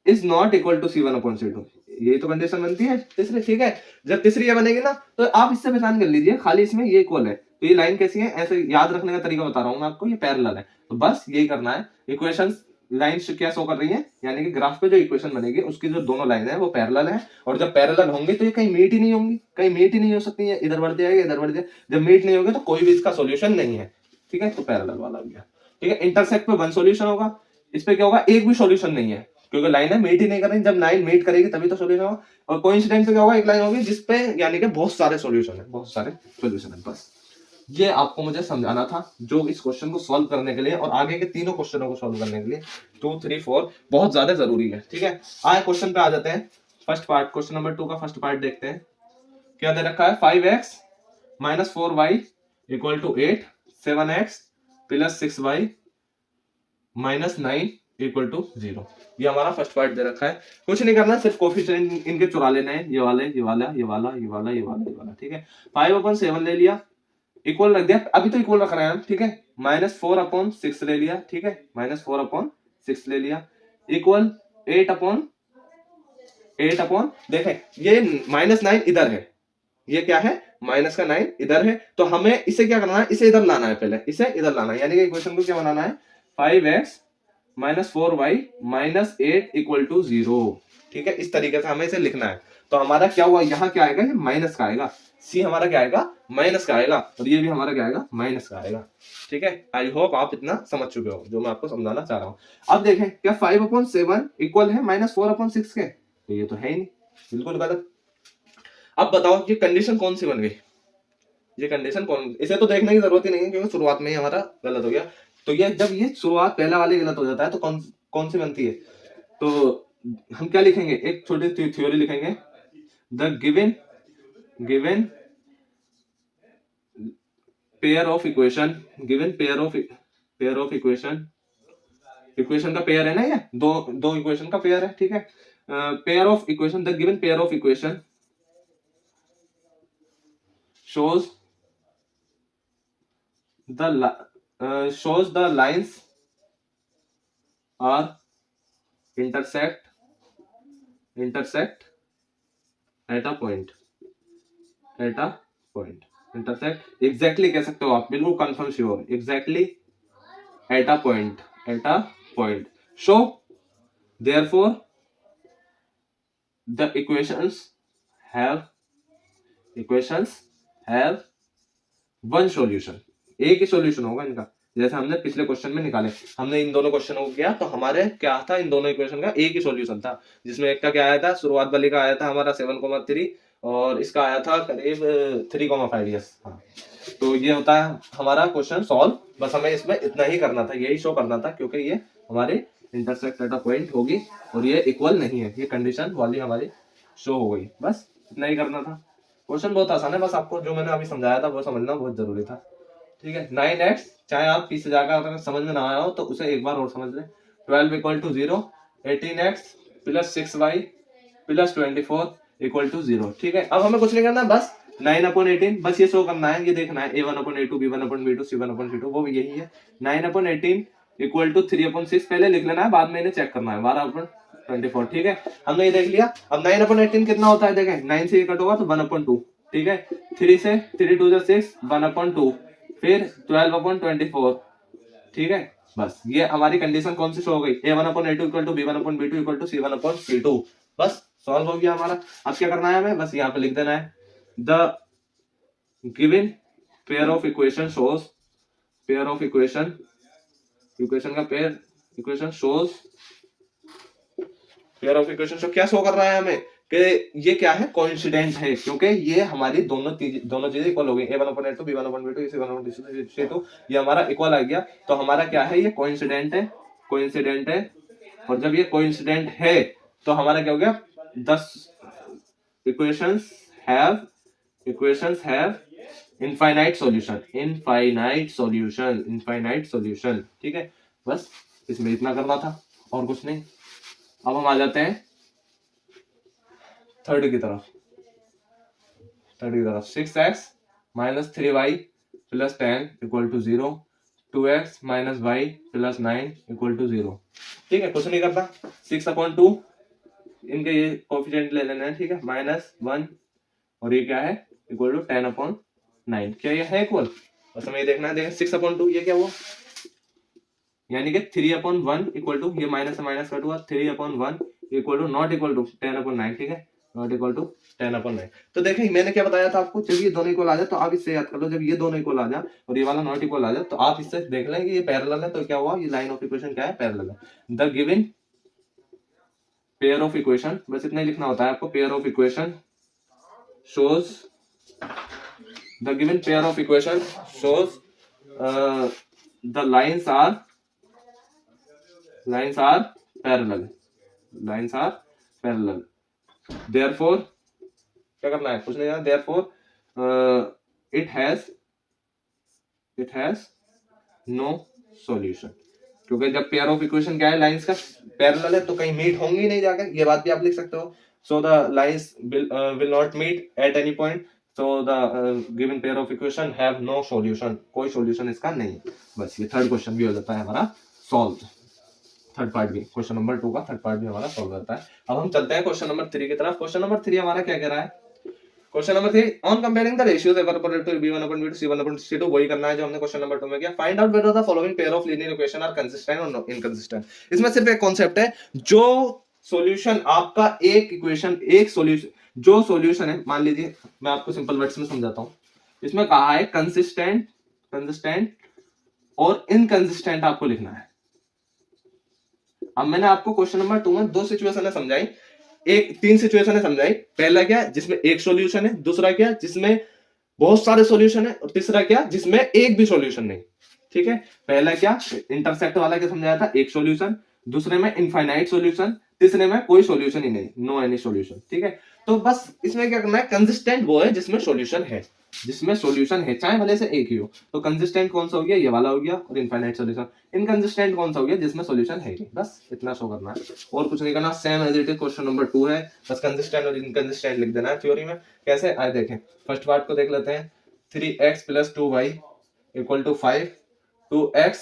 is not equal to c1/c2। यही तो कंडीशन बनती है तीसरी, ठीक है। जब तीसरी ये बनेगी ना, तो आप इससे पहचान कर लीजिए खाली इसमें ये इक्वल है, तो ये लाइन कैसी है, ऐसे याद रखने का तरीका बता रहा हूं मैं आपको, ये पैरेलल है। तो बस यही करना है, इक्वेशंस लाइन क्या शो कर रही है, यानी कि ग्राफ पे जो इक्वेशन बनेगी उसकी जो दोनों लाइन है वो पैरेलल है, और जब पैरेलल होंगी तो ये कहीं मीट ही नहीं होंगी, कहीं मीट ही नहीं हो सकती है, इधर बढ़ जाएगा इधर बढ़ जाएगा, जब मीट नहीं होगी तो कोई भी इसका सॉल्यूशन नहीं है, ठीक है। तो पैरेलल वाला हो गया, ठीक है। इंटरसेक्ट पे वन सॉल्यूशन होगा, इस पे क्या होगा, एक भी सॉल्यूशन नहीं है, क्योंकि लाइन है मीट ही नहीं कर रही, जब लाइन मीट करेगी तभी तो सॉल्यूशन होगा। और कोइंसिडेंस पे क्या होगा, एक लाइन होगी जिसपे यानी कि बहुत सारे सॉल्यूशन है, बहुत सारे सॉल्यूशन है। बस ये आपको मुझे समझाना था, जो इस क्वेश्चन को सॉल्व करने के लिए और आगे के तीनों क्वेश्चनों को सॉल्व करने के लिए 2, 3, 4 बहुत ज्यादा जरूरी है, ठीक है। आए क्वेश्चन पे आ जाते हैं। फर्स्ट पार्ट, क्वेश्चन नंबर 2 का फर्स्ट पार्ट देखते हैं। क्या दे रखा है, 5x - 4y equal to 8, 7x plus 6y - 9 equal to 0। ये हमारा फर्स्ट पार्ट दे रखा है। कुछ नहीं करना, सिर्फ कोफिशिएंट इनके चुरा लेने हैं, ये वाले, ये वाला, ये वाला, ये वाला, ये वाला, ये वाला, ठीक है। 5/7 ले लिया, इक्वल रख दिया, अभी तो इक्वल रख रहे हैं हम, ठीक है। -4/6 ले लिया, ठीक है, -4/6 ले लिया, इक्वल 8/8 देखें, ये -9 इधर है, ये क्या है, माइनस का 9 इधर है, तो हमें इसे क्या करना है, इसे इधर लाना है, पहले इसे इधर लाना है, यानी कि इक्वेशन को क्या बनाना है, 5x -4y -8 इक्वल टू 0। ठीक है, इस तरीके से हमें इसे लिखना है। तो हमारा क्या हुआ, यहाँ क्या आएगा, ये माइनस का आएगा, सी हमारा क्या आएगा, माइनस का आएगा, और ये भी हमारा क्या आएगा, माइनस का आएगा। ठीक है, आई होप आप इतना समझ चुके हो जो मैं आपको समझाना चाह रहा हूँ। अब देखें, क्या 5/7 इक्वल है -4/6 के, तो ये तो है ही नहीं, बिल्कुल गलत। अब बताओ ये कंडीशन कौन सी बन गई, ये कंडीशन कौन, इसे तो देखने की जरूरत ही नहीं है क्योंकि शुरुआत में ही हमारा गलत हो गया। तो ये जब ये शुरुआत पहला वाली गलत हो जाता है तो कौन कौन सी बनती है, तो हम क्या लिखेंगे, एक छोटी थ्योरी लिखेंगे, the given pair of equation, given pair of equation का पेयर है ना, ये दो दो इक्वेशन का पेयर है। ठीक है, pair of equation, the given pair of equation shows the lines are intersect at a point, intersect exactly कह सकते हो आप, बिल्कुल confirm sure, exactly at a point, so therefore the equations have one solution, एक ही solution होगा इनका। जैसे हमने पिछले क्वेश्चन में निकाले, हमने इन दोनों क्वेश्चनों को किया तो हमारे क्या था, इन दोनों इक्वेशन का एक ही सॉल्यूशन था, जिसमें एक का क्या आया था, शुरुआत वाली का आया था हमारा 7,3 और इसका आया था करीब 3,5 यस। हाँ, तो ये होता है हमारा क्वेश्चन सॉल्व। बस हमें इसमें इतना ही करना था, यही शो करना था, क्योंकि ये हमारे इंटरसेक्ट एट अ पॉइंट होगी और ये इक्वल नहीं है, ये कंडीशन वाली हमारी शो हो गई, बस इतना ही करना था। क्वेश्चन बहुत आसान है, बस आपको जो मैंने अभी समझाया था वो समझना बहुत जरूरी था। ठीक है, 9x, चाहे आप पीछे जाकर अगर समझ में ना आया हो तो उसे एक बार और समझ लें। 12 equal to 0, 18x plus 6y plus 24 equal to 0। ठीक है, अब हमें कुछ नहीं करना, बस 9/18 बस ये शो करना है, ये देखना है a1/a2 b1/b2 c1/c2, वो भी यही है। 9/18 इक्वल टू 3/6 पहले लिख लेना है, बाद में इन्हें चेक करना है, 12/24। ठीक है, हमने ये देख लिया। अब 9/18 कितना होता है, देखें 9 से ये कट होगा तो 1/2। ठीक है, 3 से 3 2 6 1/2, फिर 12/24। ठीक है, बस ये हमारी कंडीशन कौन सी शो हो गई, a1/a2 equal to b1/b2 equal to c1/c2। बस सॉल्व हो गया हमारा। अब क्या करना है हमें, बस यहाँ पे लिख देना है, the given pair of equation shows, pair of equation का pair equation shows, pair of equation show क्या शो कर रहा है हमें कि ये क्या है, कोइंसिडेंट है, क्योंकि ये हमारी दोनों चीजें इक्वल हो गई, a1/a2 b1/b2 c1/c2, ये हमारा इक्वल आ गया। तो हमारा क्या है, ये कोइंसिडेंट है, और जब ये कोइंसिडेंट है तो हमारा क्या हो गया, 10 इक्वेशंस हैव इनफाइनाइट सॉल्यूशन। ठीक है, बस इसमें इतना करना था और कुछ नहीं। अब हम आ जाते हैं थर्ड की तरफ। 6x minus 3y plus 10 equal to 0, 2x minus y plus 9 equal to 0। ठीक है, कुछ नहीं करता, 6/2 इनके ये कोफिशिएंट ले लेना है। ठीक है, -1 और ये क्या है, इक्वल टू 10/9। क्या ये है इक्वल, बस हमें ये देखना है। देखें 6/2 ये क्या हुआ, यानी कि 3/1 इक्वल टू, ये माइनस से माइनस कट हुआ, 3/1 equal to not equal to 10/9। ठीक है, नॉट इक्वल टू 10/9। तो देखें मैंने क्या बताया था आपको, जब ये दोनों इक्वल आ जाए तो आप इससे याद कर लो, जब ये दोनों इक्वल आ जाए और ये वाला नॉट इक्वल आ जाए तो आप इससे देख लें कि ये पैरेलल है, तो क्या हुआ, ये लाइन ऑफ इक्वेशन क्या है, पैरेलल है। The given pair of equation, बस इतना ही लिखना होता है आपको, pair of equation shows, the given pair of equation shows the lines are parallel. Therefore क्या करना है, कुछ नहीं करना, therefore it has no solution, क्योंकि जब पेयर ऑफ इक्वेशन क्या है, लाइंस का पैरेलल है तो कहीं मीट होंगी नहीं जाकर, ये बात भी आप लिख सकते हो। So the lines will not meet at any point, so the given pair of equation have no solution, कोई सॉल्यूशन इसका नहीं है। बस ये थर्ड क्वेश्चन भी हो जाता है हमारा सॉल्व, थर्ड पार्ट भी, क्वेश्चन नंबर 2 का थर्ड पार्ट भी हमारा सॉल्व रहता है। अब हम चलते हैं क्वेश्चन नंबर 3 की तरफ। क्वेश्चन नंबर 3 हमारा क्या कह रहा है, question number 3 on comparing the ratios एवरपोरेट टू b1/b2 c1/c2 वही करना है जो हमने क्वेश्चन नंबर 2 में किया। Find out whether the following pair of linear equation are consistent और इनकंसिस्टेंट। इसमें सिर्फ एक कांसेप्ट है, जो सॉल्यूशन आपका एक इक्वेशन एक सॉल्यूशन जो सॉल्यूशन है, मान लीजिए मैं आपको सिंपल वर्ड्स में समझाता हूं। इसमें कहा है कंसिस्टेंट और इनकंसिस्टेंट आपको लिखना है। अब मैंने आपको क्वेश्चन नंबर 2 में दो सिचुएशन समझाई, तीन सिचुएशन समझाई। पहला क्या जिसमें एक सॉल्यूशन है, दूसरा क्या जिसमें बहुत सारे सॉल्यूशन है, और तीसरा क्या जिसमें एक भी सॉल्यूशन नहीं। ठीक है, पहला क्या इंटरसेक्ट वाला क्या समझाया था, एक सॉल्यूशन, दूसरे में इनफाइनाइट सॉल्यूशन, तीसरे में कोई सॉल्यूशन ही नहीं, नो एनी सॉल्यूशन। ठीक है, तो बस इसमें क्या करना है, कंसिस्टेंट वो है जिसमें सॉल्यूशन है, चाहे भले से एक ही हो। तो कंसिस्टेंट कौन सा हो गया, ये वाला हो गया, और इनफाइनाइट सॉल्यूशन। इनकंसिस्टेंट कौन सा हो गया, जिसमें सॉल्यूशन है ही। बस इतना शो करना है और कुछ नहीं करना। Same as it is question number 2 है, बस कंसिस्टेंट और इनकंसिस्टेंट लिख देना है थ्योरी में। कैसे आए देखें, फर्स्ट पार्ट को देख लेते हैं। 3x + 2y = 5, 2x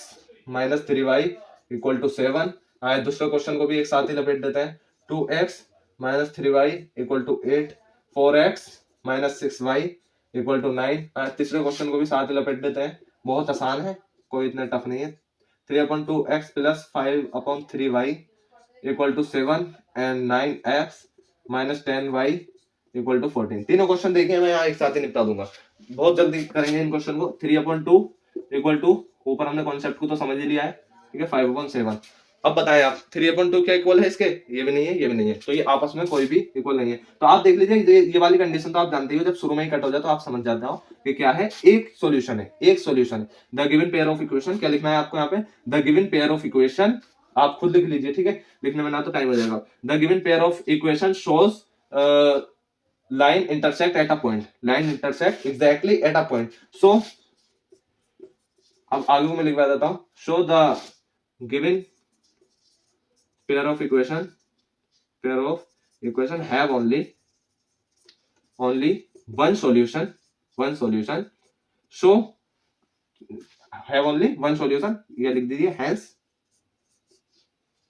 - 3y = 7। आए दूसरे क्वेश्चन को भी एक साथ ही लपेट देते हैं। 2x - 3y = 8, 4x - 6y = 9। तीसरे क्वेश्चन को भी साथ ही लपेट देते हैं, बहुत आसान है, कोई इतना टफ नहीं है। 3/2x + 5/3y = 7 and 9x - 10y = 14। तीनों क्वेश्चन देखिए, मैं यहाँ एक साथ ही निपटा दूंगा, बहुत जल्दी करेंगे इन क्वेश्चन को। 3/2 = ऊपर हमने कॉन्सेप्ट को तो समझ ही लिया है, ठीक है। 5/7। अब बताएं आप 3/2 क्या इक्वल है इसके, ये भी नहीं है, ये भी नहीं है, तो ये आपस में कोई भी इक्वल नहीं है। तो आप देख लीजिए, ये वाली कंडीशन तो आप जानते हो, जब शुरू में ही कट हो जाए तो आप समझ जाते हो कि क्या है, एक सॉल्यूशन है, the given pair of equation. क्या लिखना है आपको यहाँ पे, the given pair of equation, आप खुद लिख लीजिए, ठीक है, लिखने में ना तो टाइम हो जाएगा। The given pair of equation shows line intersect at a point, line intersect exactly at a point, so अब आगे को मैं लिखवा देता हूं, show the given pair of equation have only one solution, so have only one solution, ये लिख दीजिए, hence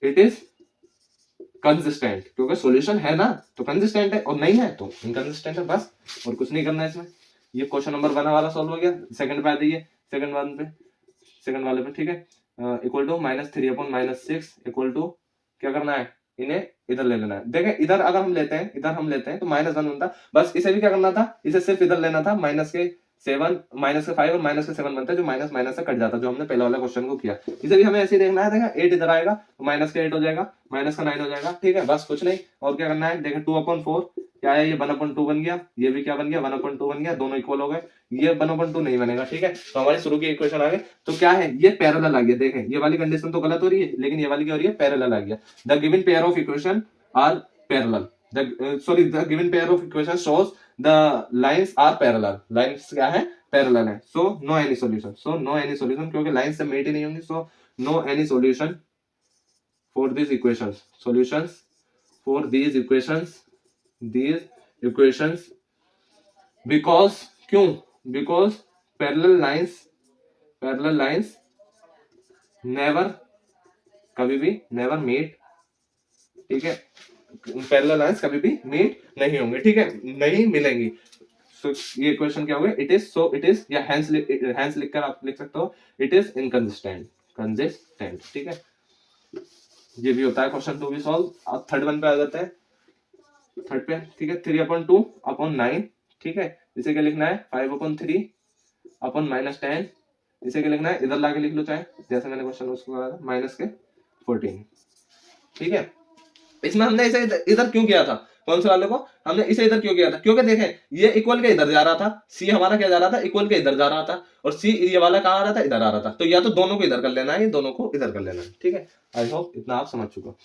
it is कंसिस्टेंट, क्योंकि सॉल्यूशन है ना तो कंसिस्टेंट है, और नहीं है तो इनकंसिस्टेंट है, बस और कुछ नहीं करना है इसमें। ये क्वेश्चन नंबर 1 वाला सॉल्व हो गया। सेकंड पे आ जाइए, सेकंड वाले पे, ठीक है। इक्वल टू -3/-6 इक्वल टू, क्या करना है, इन्हें इधर ले लेना है। देखें इधर अगर हम लेते हैं, तो -1 बनता, बस इसे भी क्या करना था, इसे सिर्फ इधर लेना था, -5 और -7 बनता है, जो माइनस माइनस से कट जाता है, जो हमने पहले वाला क्वेश्चन को किया। इसे भी हमें ऐसे ही देखना है, देखा 8 इधर आएगा तो -8 हो जाएगा, -9 हो जाएगा, ठीक है, बस कुछ नहीं। और क्या करना है, देखिए 2/4 क्या है, ये 1/2 बन गया, ये भी क्या बन गया, 1/2 बन गया, दोनों इक्वल हो गए। ये 1/2 नहीं बनेगा, ठीक है, तो हमारी शुरू की इक्वेशन आ गई। तो क्या है, ये पैरेलल आ गया। देखें ये वाली कंडीशन तो गलत हो रही है, लेकिन ये वाली क्या हो रही है, पैरेलल आ गया। The given pair of equation are parallel, the given pair of equations shows the lines are parallel, lines क्या है, पैरेलल है, so no any solution, क्योंकि लाइन से मेट ही नहीं होंगी, so no any solution for these equations, because क्यों, because parallel lines never, कभी भी never meet, ठीक है, पैरेलल लाइंस कभी भी मीट नहीं होंगे, ठीक है, नहीं मिलेंगी। सो ये क्वेश्चन क्या होगा, इट इज या हेंस लिखकर आप लिख सकते हो, इट इज इनकंसिस्टेंट, ठीक है। ये भी होता है क्वेश्चन 2 भी सॉल्व। अब थर्ड वन पे आ जाते हैं, थर्ड पे, ठीक है। 3/2/9, ठीक है, इसे क्या लिखना है, 5/3/-10, इसे क्या लिखना है, इधर लाके लिख लो, चाहे जैसे मैंने क्वेश्चन उसको करा था, -14, ठीक है। इसमें हमने इसे इधर क्यों किया था, कौन से वाले को हमने इसे इधर क्यों किया था, क्योंकि देखें ये इक्वल के इधर जा रहा था, सी हमारा क्या जा रहा था, इक्वल के इधर जा रहा था, और सी ये वाला कहाँ आ रहा था, इधर आ रहा था। तो या तो दोनों को इधर कर लेना है, या दोनों को इधर कर लेना है, ठीक है। आई होप इतना आप समझ चुके हो।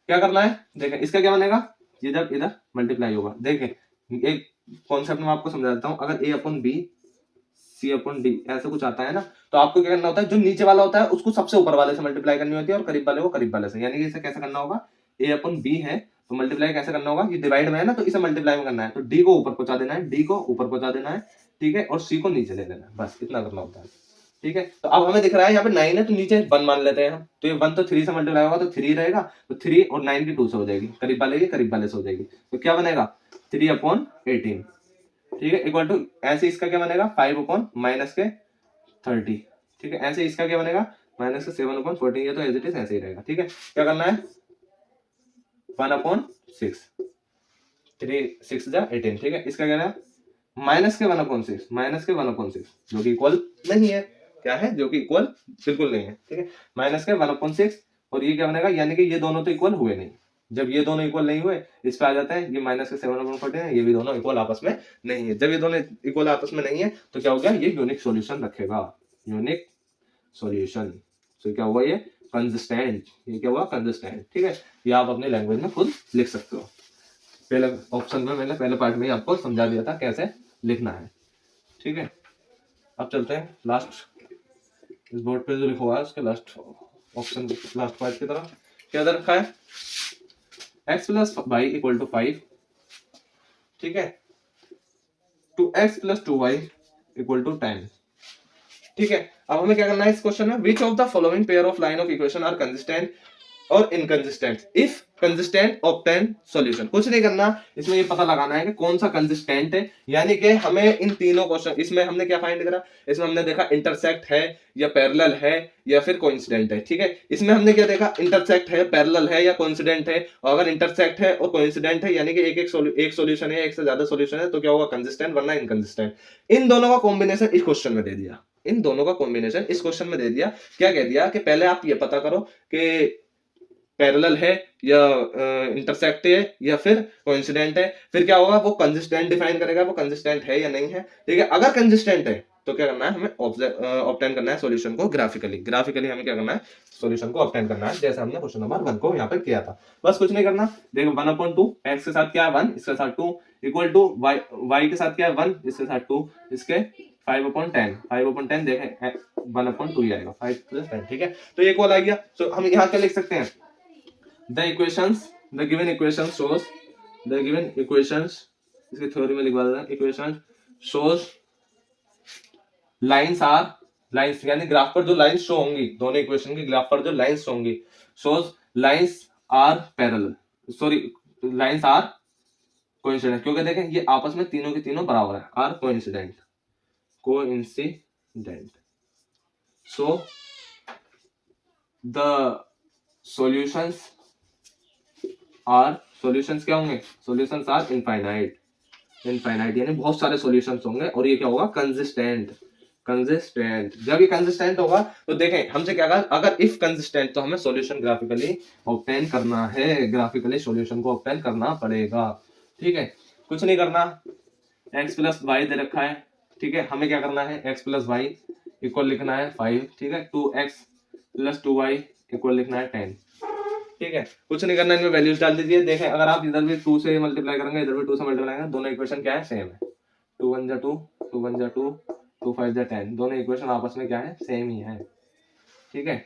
क्या करना है, देखें इसका क्या बनेगा, ये जब इधर मल्टीप्लाई होगा, देखें एक कॉन्सेप्ट में आपको समझा देता हूँ। अगर A/B C/D ऐसे कुछ आता है ना, तो आपको क्या करना होता है, जो नीचे वाला होता है उसको सबसे ऊपर वाले से मल्टीप्लाई करनी होती है, और करीब वाले को करीब वाले से। यानी कि इसे कैसे करना होगा, A/B है तो मल्टीप्लाई कैसे करना होगा, ये डिवाइड में है ना, तो इसे मल्टीप्लाई में करना है, तो D को ऊपर पहुंचा देना है, ठीक है, और C को नीचे ले लेना है, बस इतना करना होता है, ठीक है। तो अब हमें दिख रहा है यहाँ पे 9 है, तो नीचे 1 मान लेते हैं हम, तो ये 1 तो 3 से मल्टीप्लाई होगा तो 3 रहेगा, तो 3 और 9 की 2 से हो जाएगी, करीब वाले से हो जाएगी, तो क्या बनेगा 3/18, ठीक है, इक्वल टू ऐसे इसका क्या बनेगा 5 अपॉन माइनस के 30, ठीक है, ऐसे इसका क्या बनेगा माइनस के 7 अपॉन 14, ये तो एज इट इज ऐसे ही रहेगा। ठीक है, क्या करना है 1 अपॉन 6, 3 6 जा 18, ठीक है, इसका क्या है माइनस के 1 अपॉन 6, माइनस के 1 अपॉन 6 जो कि इक्वल नहीं है, क्या है जो कि इक्वल बिल्कुल नहीं है। ठीक है, माइनस के 1 अपॉन 6 और ये क्या बनेगा, यानी कि ये दोनों तो इक्वल हुए नहीं, जब ये दोनों इक्वल नहीं हुए इस पे आ जाता है, ये माइनस के 7 अपॉन 14 है, ये भी दोनों इक्वल आपस में नहीं है। जब ये दोनों इक्वल आपस में नहीं है तो क्या हो गया, ये यूनिक सॉल्यूशन रखेगा, यूनिक सॉल्यूशन। तो क्या हुआ ये कंसिस्टेंट, ये क्या हुआ कंसिस्टेंट। ठीक है, ये आप अपनी लैंग्वेज में खुद लिख सकते हो। पहले ऑप्शन में मैंने पहले पार्ट में ही आपको समझा दिया था कैसे लिखना है। ठीक है, अब चलते हैं लास्ट इस बोर्ड पे जो लिखा हुआ है उसके लास्ट ऑप्शन लास्ट पार्ट की तरफ। क्या दे रखा है x plus y equal to 5, ठीक है, two x plus 2y equal to 10। ठीक है, अब हमें क्या करना है इस क्वेश्चन में, which of the following pair of line of equation are consistent और inconsistent, if consistent obtain solution. कुछ नहीं करना, इसमें ये पता लगाना है कि कौन सा कंसिस्टेंट है, यानी कि हमें इन तीनों क्वेश्चन, इसमें हमने क्या फाइंड करा, इसमें हमने देखा इंटरसेक्ट है या पैरेलल है या फिर कोइंसिडेंट है। ठीक है, इसमें हमने क्या देखा, इंटरसेक्ट है, पैरेलल है या कोइंसिडेंट है, और अगर इंटरसेक्ट है और कोइंसिडेंट है यानी कि एक सॉल्यूशन है, एक से ज्यादा सॉल्यूशन है, तो क्या होगा कंसिस्टेंट वरना इनकंसिस्टेंट। इन दोनों का कॉम्बिनेशन इस क्वेश्चन में दे दिया, इन दोनों का कॉम्बिनेशन इस क्वेश्चन में दे दिया। क्या कह दिया कि पहले आप ये पता करो कि पैरेलल है या इंटरसेक्ट है या फिर कोइंसिडेंट है, फिर क्या होगा वो कंसिस्टेंट डिफाइन करेगा वो कंसिस्टेंट है या नहीं है। ठीक है, अगर कंसिस्टेंट है तो क्या करना है, हमें ऑब्टेन करना है सॉल्यूशन को ग्राफिकली, ग्राफिकली हमें क्या करना है सॉल्यूशन को ऑब्टेन करना है, जैसे हमने क्वेश्चन नंबर 1 को यहाँ पर किया था। बस कुछ नहीं करना, देखो 1/2 x के साथ क्या है 1, इसके साथ 2 इक्वल टू y के साथ क्या है 1, इसके साथ 2, इसके 5/10, 5/10 देखें 1/2 ही आएगा 5 + 10। ठीक है, तो ये इक्वल आ गया। तो हम यहाँ क्या लिख सकते हैं, the given equation shows, the given equations, इसके थ्योरी में लिखवा देता हूं, equation shows lines are, lines यानी ग्राफ पर जो लाइंस शो होंगी, दोनों इक्वेशन के ग्राफ पर जो लाइंस होंगी, shows lines are parallel, sorry lines are coincident, क्योंकि देखें ये आपस में तीनों के तीनों बराबर है, are coincident, so the solutions क्या होंगे, सॉल्यूशंस आर इनफाइनाइट, इनफाइनाइट यानी बहुत सारे सॉल्यूशंस होंगे, और ये क्या होगा कंसिस्टेंट, कंसिस्टेंट। जब ये कंसिस्टेंट होगा तो देखें हमसे क्या कहा, अगर इफ कंसिस्टेंट तो हमें सॉल्यूशन ग्राफिकली ऑब्टेन करना है, ग्राफिकली सॉल्यूशन को ऑब्टेन करना पड़ेगा। ठीक है, कुछ नहीं करना, x प्लस वाई दे रखा है, ठीक है, हमें क्या करना है x प्लस वाई इक्वल लिखना है 5, ठीक है, 2x प्लस 2y इक्वल लिखना है 10। ठीक है, कुछ नहीं करना, इनमें वैल्यूज डाल दीजिए। देखें अगर आप इधर भी 2 से मल्टीप्लाई करेंगे, इधर भी 2 से मल्टीप्लाई करेंगे, दोनों इक्वेशन क्या है सेम है, 2 1 जा 2, 2 1 जा 2, 2 5 जा 10, दोनों इक्वेशन आपस में क्या है सेम ही है। ठीक है,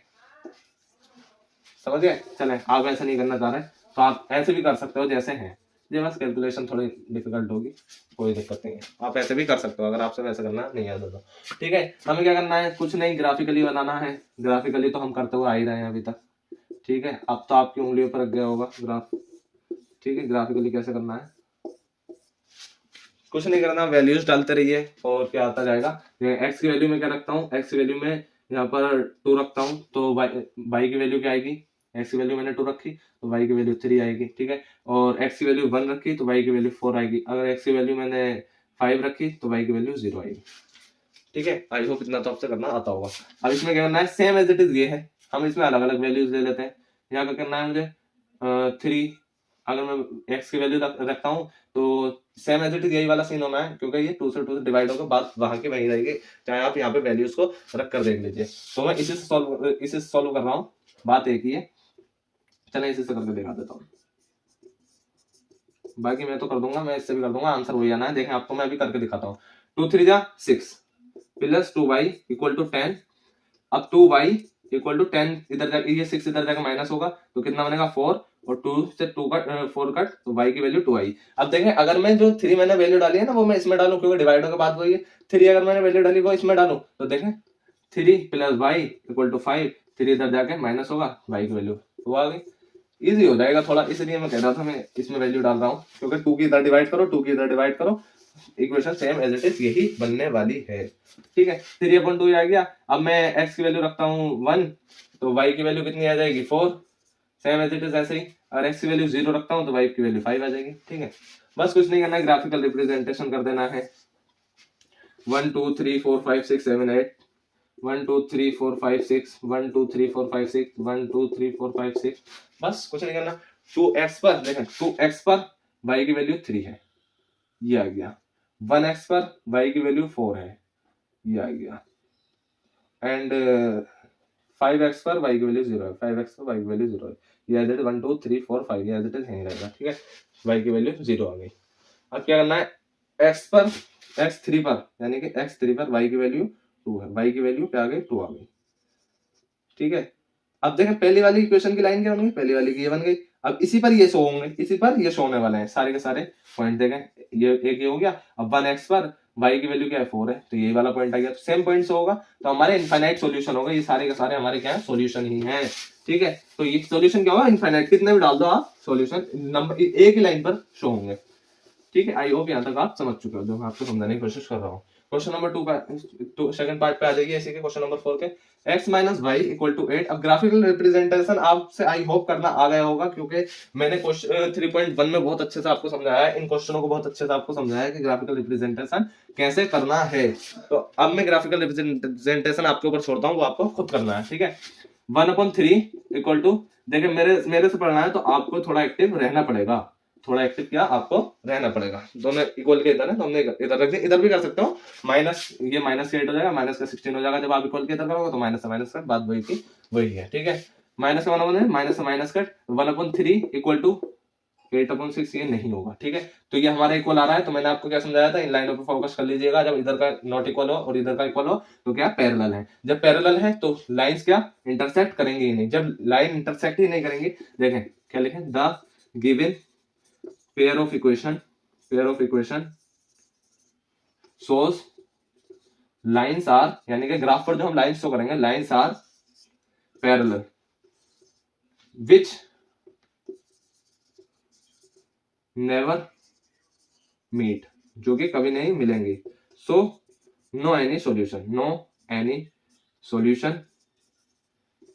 समझ गए। चलें, आप ऐसा नहीं करना चाह रहे तो आप ऐसे भी कर सकते हो जैसे हैं, ये बस कैलकुलेशन थोड़ी डिफिकल्ट होगी, कोई दिक्कत नहीं है, आप ऐसे भी कर सकते हो अगर आपसे वैसे करना नहीं आता तो। ठीक है, हमें क्या करना है, कुछ नहीं ग्राफिकली बनाना है, ग्राफिकली तो हम करते हुए आ ही रहे हैं अभी तक। ठीक है, अब तो आपकी उंगलियों पर रख गया होगा ग्राफ। ठीक है, ग्राफिकली कैसे करना है, कुछ नहीं करना, वैल्यूज डालते रहिए और क्या आता जाएगा। एक्स की वैल्यू में क्या रखता हूँ, एक्स की वैल्यू में यहाँ पर 2 रखता हूँ, तो वाई की वैल्यू क्या आएगी, एक्स की वैल्यू मैंने 2 रखी तो वाई की वैल्यू 3 आएगी। ठीक है, और एक्स की वैल्यू 1 रखी तो वाई की वैल्यू 4 आएगी, अगर एक्स की वैल्यू मैंने 5 रखी तो वाई की वैल्यू 0 आएगी। ठीक है, आई होप इतना तो आपसे करना आता होगा। अब इसमें क्या करना है, सेम एज इट इज ये है, हम इसमें अलग अलग वैल्यूज ले लेते हैं। यहाँ क्या करना है मुझे 3, अगर मैं x की वैल्यू रखता हूँ तो सेम एज इट इज यही वाला सीन होना है, क्योंकि ये 2 से डिवाइड होकर बात वहां की वहीं रहेगी, चाहे आप यहाँ पे वैल्यूज को रख कर देख लीजिए। तो मैं इसी से सॉल्व कर रहा हूँ, बात एक ही है। चलिए इसी से करके दिखा देता हूँ, बाकी मैं तो कर दूंगा, मैं इससे भी कर दूंगा, आंसर वही आना है। देखें आपको मैं अभी करके दिखाता हूँ, 2 3 जा 6 प्लस 2y इक्वल टू 10, अब 2y इक्वल टू 10 इधर जाके, ये 6 इधर जाके माइनस होगा तो कितना बनेगा 4, और 2 से 2 कट 4 कट तो y की वैल्यू 2 आई। अब देखें अगर मैं जो 3 मैंने वैल्यू डाली है ना वो मैं इसमें डालूं, क्योंकि डिवाइड के बाद वही है 3, अगर मैंने वैल्यू डाली वो इसमें डालूं तो देखें 3 प्लस y इक्वल टू 5, 3 इधर जाके माइनस होगा, y की वैल्यू 2 आ गई। इजी हो जाएगा थोड़ा, इसलिए मैं कह रहा था मैं इसमें वैल्यू डाल रहा हूँ, क्योंकि 2 की इधर डिवाइड करो, 2 की इधर डिवाइड करो, equation same as it is यही बनने वाली है। ठीक है, 3/2 आ गया। अब मैं x की वैल्यू रखता हूँ 1, तो y की वैल्यू कितनी आ जाएगी 4, सेम एज इट इज ऐसे ही। और x की वैल्यू 0 रखता हूँ तो y की वैल्यू 5 आ जाएगी। ठीक है, बस कुछ नहीं करना है, ग्राफिकल रिप्रेजेंटेशन कर देना है। 1 2 3 4 5 6 7 8, 1 2 3 4 5 6, 1 2 3 4 5 6, 1 2 3 4 5 6, बस कुछ नहीं करना। 2x पर देखें, 2x पर y की वैल्यू 3 है, ये आ गया। 1x पर y की वैल्यू 4 है, ये आ गया। एंड 5x पर y की वैल्यू 0 है, 5x पर y की वैल्यू 0 है, ये एज इट 1 2 3 4 5 ये एज इट इज यहीं रहेगा। ठीक है, y की वैल्यू 0 आ गई। अब क्या करना है, x पर x3 पर यानी कि x3 पर y की वैल्यू 2 है, y की वैल्यू क्या आ गई 2 आ गई। ठीक है, अब देखें पहली वाली इक्वेशन की लाइन क्या बन गई, पहली वाली की ये बन गई। अब इसी पर ये शो होंगे, इसी पर ये शो होने वाले हैं सारे के सारे पॉइंट। देखें ये एक ये हो गया। अब 1x पर y की वैल्यू क्या है 4 है, तो ये वाला पॉइंट आ गया, तो सेम पॉइंट से होगा, तो हमारे इनफाइनाइट सॉल्यूशन होगा। ये सारे के सारे हमारे क्या है, सॉल्यूशन ही है। ठीक है, तो ये सॉल्यूशन क्या होगा, इनफाइनाइट, कितने भी डाल दो आप सॉल्यूशन नंबर एक ही लाइन पर शो होंगे। ठीक है, आई होप यहाँ तक आप समझ चुके हो जो मैं आपको समझाने की कोशिश कर रहा हूँ। क्वेश्चन नंबर 2 पे सेकंड पार्ट पे आ जाइए इसी के, क्वेश्चन नंबर 4 के। x minus y equal to 8। अब ग्राफिकल रिप्रेजेंटेशन आपसे आई होप करना आ गया होगा, क्योंकि मैंने क्वेश्चन 3.1 में बहुत अच्छे से आपको समझाया है, इन क्वेश्चनों को बहुत अच्छे से आपको समझाया है कि ग्राफिकल रिप्रेजेंटेशन कैसे करना है। तो अब मैं ग्राफिकल रिप्रेजेंटेशन आपके ऊपर छोड़ता हूँ, वो आपको खुद करना है। ठीक है, 1/3 इक्वल टू, देखिए मेरे से पढ़ना है तो आपको थोड़ा एक्टिव रहना पड़ेगा, थोड़ा एक्टिव क्या आपको रहना पड़ेगा। दोनों इक्वल के इधर है तो हमने इधर रख दिया, इधर भी कर सकते हो। माइनस ये माइनस का 8 हो जाएगा, माइनस का 16 हो जाएगा। जब आप इक्वल के इधर करोगे तो माइनस से माइनस कट, बात वही की वही है। ठीक है, माइनस का 1 है, माइनस से माइनस कट, 1/3 इक्वल टू 8/6 ये नहीं होगा। ठीक है, तो ये हमारा इक्वल आ रहा है। तो मैंने आपको क्या समझाया था, इन लाइनों पे फोकस कर लीजिएगा। जब इधर का नॉट इक्वल हो और इधर का इक्वल हो तो क्या पैरेलल है। जब पैरेलल है तो लाइंस क्या इंटरसेक्ट करेंगे ही नहीं। जब लाइन इंटरसेक्ट ही नहीं करेंगे, देखें क्या लिखें, the given pair of equation shows lines are, यानी कि ग्राफ पर जो हम लाइंस शो करेंगे, lines are parallel which never meet, जो कि कभी नहीं मिलेंगी। So no any solution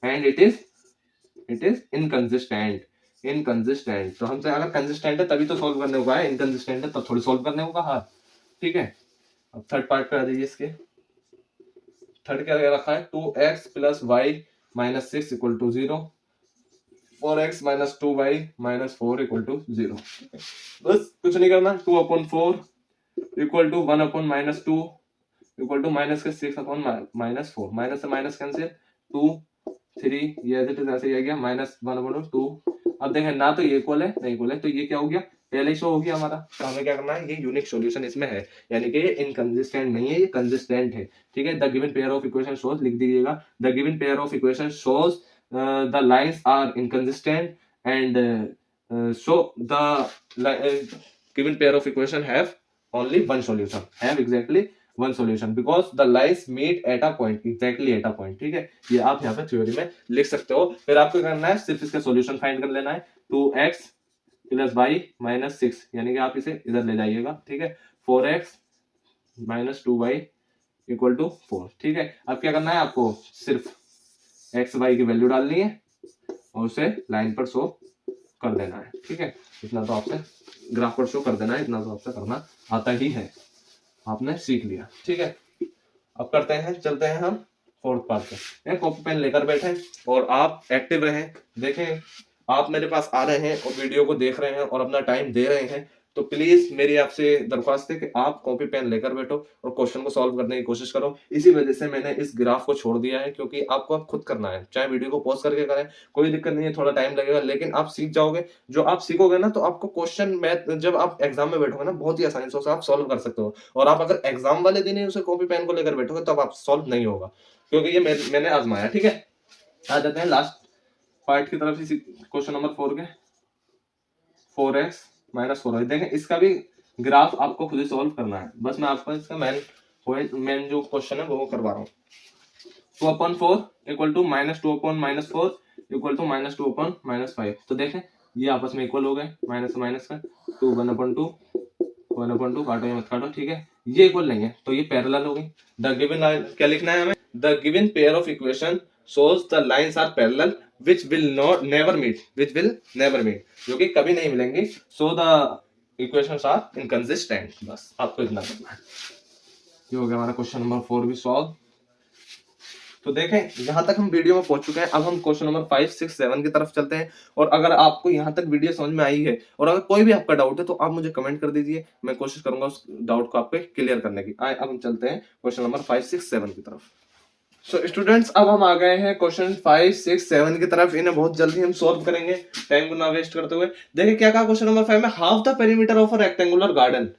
and it is inconsistent. तो हमसे अगर कंसिस्टेंट है तभी तो सॉल्व करने को है, इनकंसिस्टेंट है तब थोड़ी सॉल्व करने को कहा। ठीक है, अब थर्ड पार्ट पे आ जाइए। इसके थर्ड क्या रखा है, 2x plus y minus 6 equal to 0, 4x minus 2y minus 4 equal to 0। बस कुछ नहीं करना, 2/4 equal to 1/-2 equal to minus के 6/-4, माइनस से माइनस कैंसिल, 2 3 ये एज इट इज ऐसे ही आ गया, माइनस 1/2। अब देखें ना तो ये इक्वल है नहीं इक्वल है, तो ये क्या हो गया, पहले ही शो हो गया हमारा। तो हमें क्या करना है, ये यूनिक सॉल्यूशन इसमें है, यानी कि ये इनकंसिस्टेंट नहीं है, ये कंसिस्टेंट है। ठीक है, the given pair of equation shows, लिख दीजिएगा, the given pair of equation shows the lines are inconsistent and so the given pair of equation have only one solution, have exactly one solution because the lines meet at a point, exactly at a point। ठीक है, ये आप यहाँ पे theory में लिख सकते हो। फिर आपको करना है सिर्फ इसका सॉल्यूशन फाइंड कर लेना है, 2x प्लस वाई माइनस 6, यानी कि आप इसे इधर ले जाइएगा। ठीक है, 4x minus 2y equal to 4। ठीक है, अब क्या करना है, आपको सिर्फ x y की वैल्यू डालनी है और उसे लाइन पर शो कर देना है। ठीक है, इतना तो आपसे ग्राफ पर शो कर देना है, इतना तो आपसे करना आता ही है, आपने सीख लिया। ठीक है, अब करते हैं, चलते हैं हम फोर्थ पार्ट पे। कॉपी पेन लेकर बैठे और आप एक्टिव रहें। देखें आप मेरे पास आ रहे हैं और वीडियो को देख रहे हैं और अपना टाइम दे रहे हैं, तो प्लीज मेरी आपसे दरख्वास्त है कि आप कॉपी पेन लेकर बैठो और क्वेश्चन को सॉल्व करने की कोशिश करो। इसी वजह से मैंने इस ग्राफ को छोड़ दिया है, क्योंकि आपको अब खुद करना है, चाहे वीडियो को पॉज करके करें कोई दिक्कत नहीं है, थोड़ा टाइम लगेगा, लेकिन आप सीख जाओगे। जो आप सीखोगे ना, तो आपको क्वेश्चन मैथ जब आप एग्जाम में बैठोगे ना, बहुत ही आसानी से आप सॉल्व कर सकते हो। और आप अगर एग्जाम वाले दिन ही उसे कॉपी पेन को लेकर बैठोगे तब आप सॉल्व नहीं होगा, क्योंकि ये मैंने आजमाया। ठीक है, आ जाते हैं लास्ट पार्ट की तरफ, इसी क्वेश्चन नंबर 4 के। 4x माइनस 4y, देखें इसका भी ग्राफ आपको खुद ही सॉल्व करना है, बस मैं आपको इसका मेन जो क्वेश्चन है वो करवा रहा हूँ। 2/4 equal to minus 2/-4 equal to minus 2/-5। तो देखें ये आपस में इक्वल हो गए, माइनस माइनस का 2 1/2 1/2 काटो या मत काटो, ठीक है, ये इक्वल नहीं है तो ये पैरेलल हो गई। द गिवन क्या लिखना है हमें, the given pair of equation shows the lines are parallel which will not never meet, which will never meet, जो कि कभी नहीं मिलेंगी, so the equations are inconsistent। बस आपको इतना करना है। ये हो गया हमारा क्वेश्चन नंबर 4 भी सॉल्व। तो देखें यहाँ तक हम वीडियो में पहुंच चुके हैं, अब हम क्वेश्चन नंबर 5, 6, 7 की तरफ चलते हैं। और अगर आपको यहाँ तक वीडियो समझ में आई है और अगर कोई भी आपका डाउट है तो आप मुझे कमेंट कर दीजिए, मैं कोशिश करूंगा उस डाउट को आपके क्लियर करने की। आए अब हम चलते हैं क्वेश्चन नंबर 5, 6, 7 की तरफ। सो स्टूडेंट्स अब हम आ गए हैं क्वेश्चन 5, 6, 7 की तरफ। इन्हें बहुत जल्दी हम सॉल्व करेंगे टाइम को ना वेस्ट करते हुए। देखिए क्या कहा क्वेश्चन नंबर 5 में, half the perimeter of a rectangular garden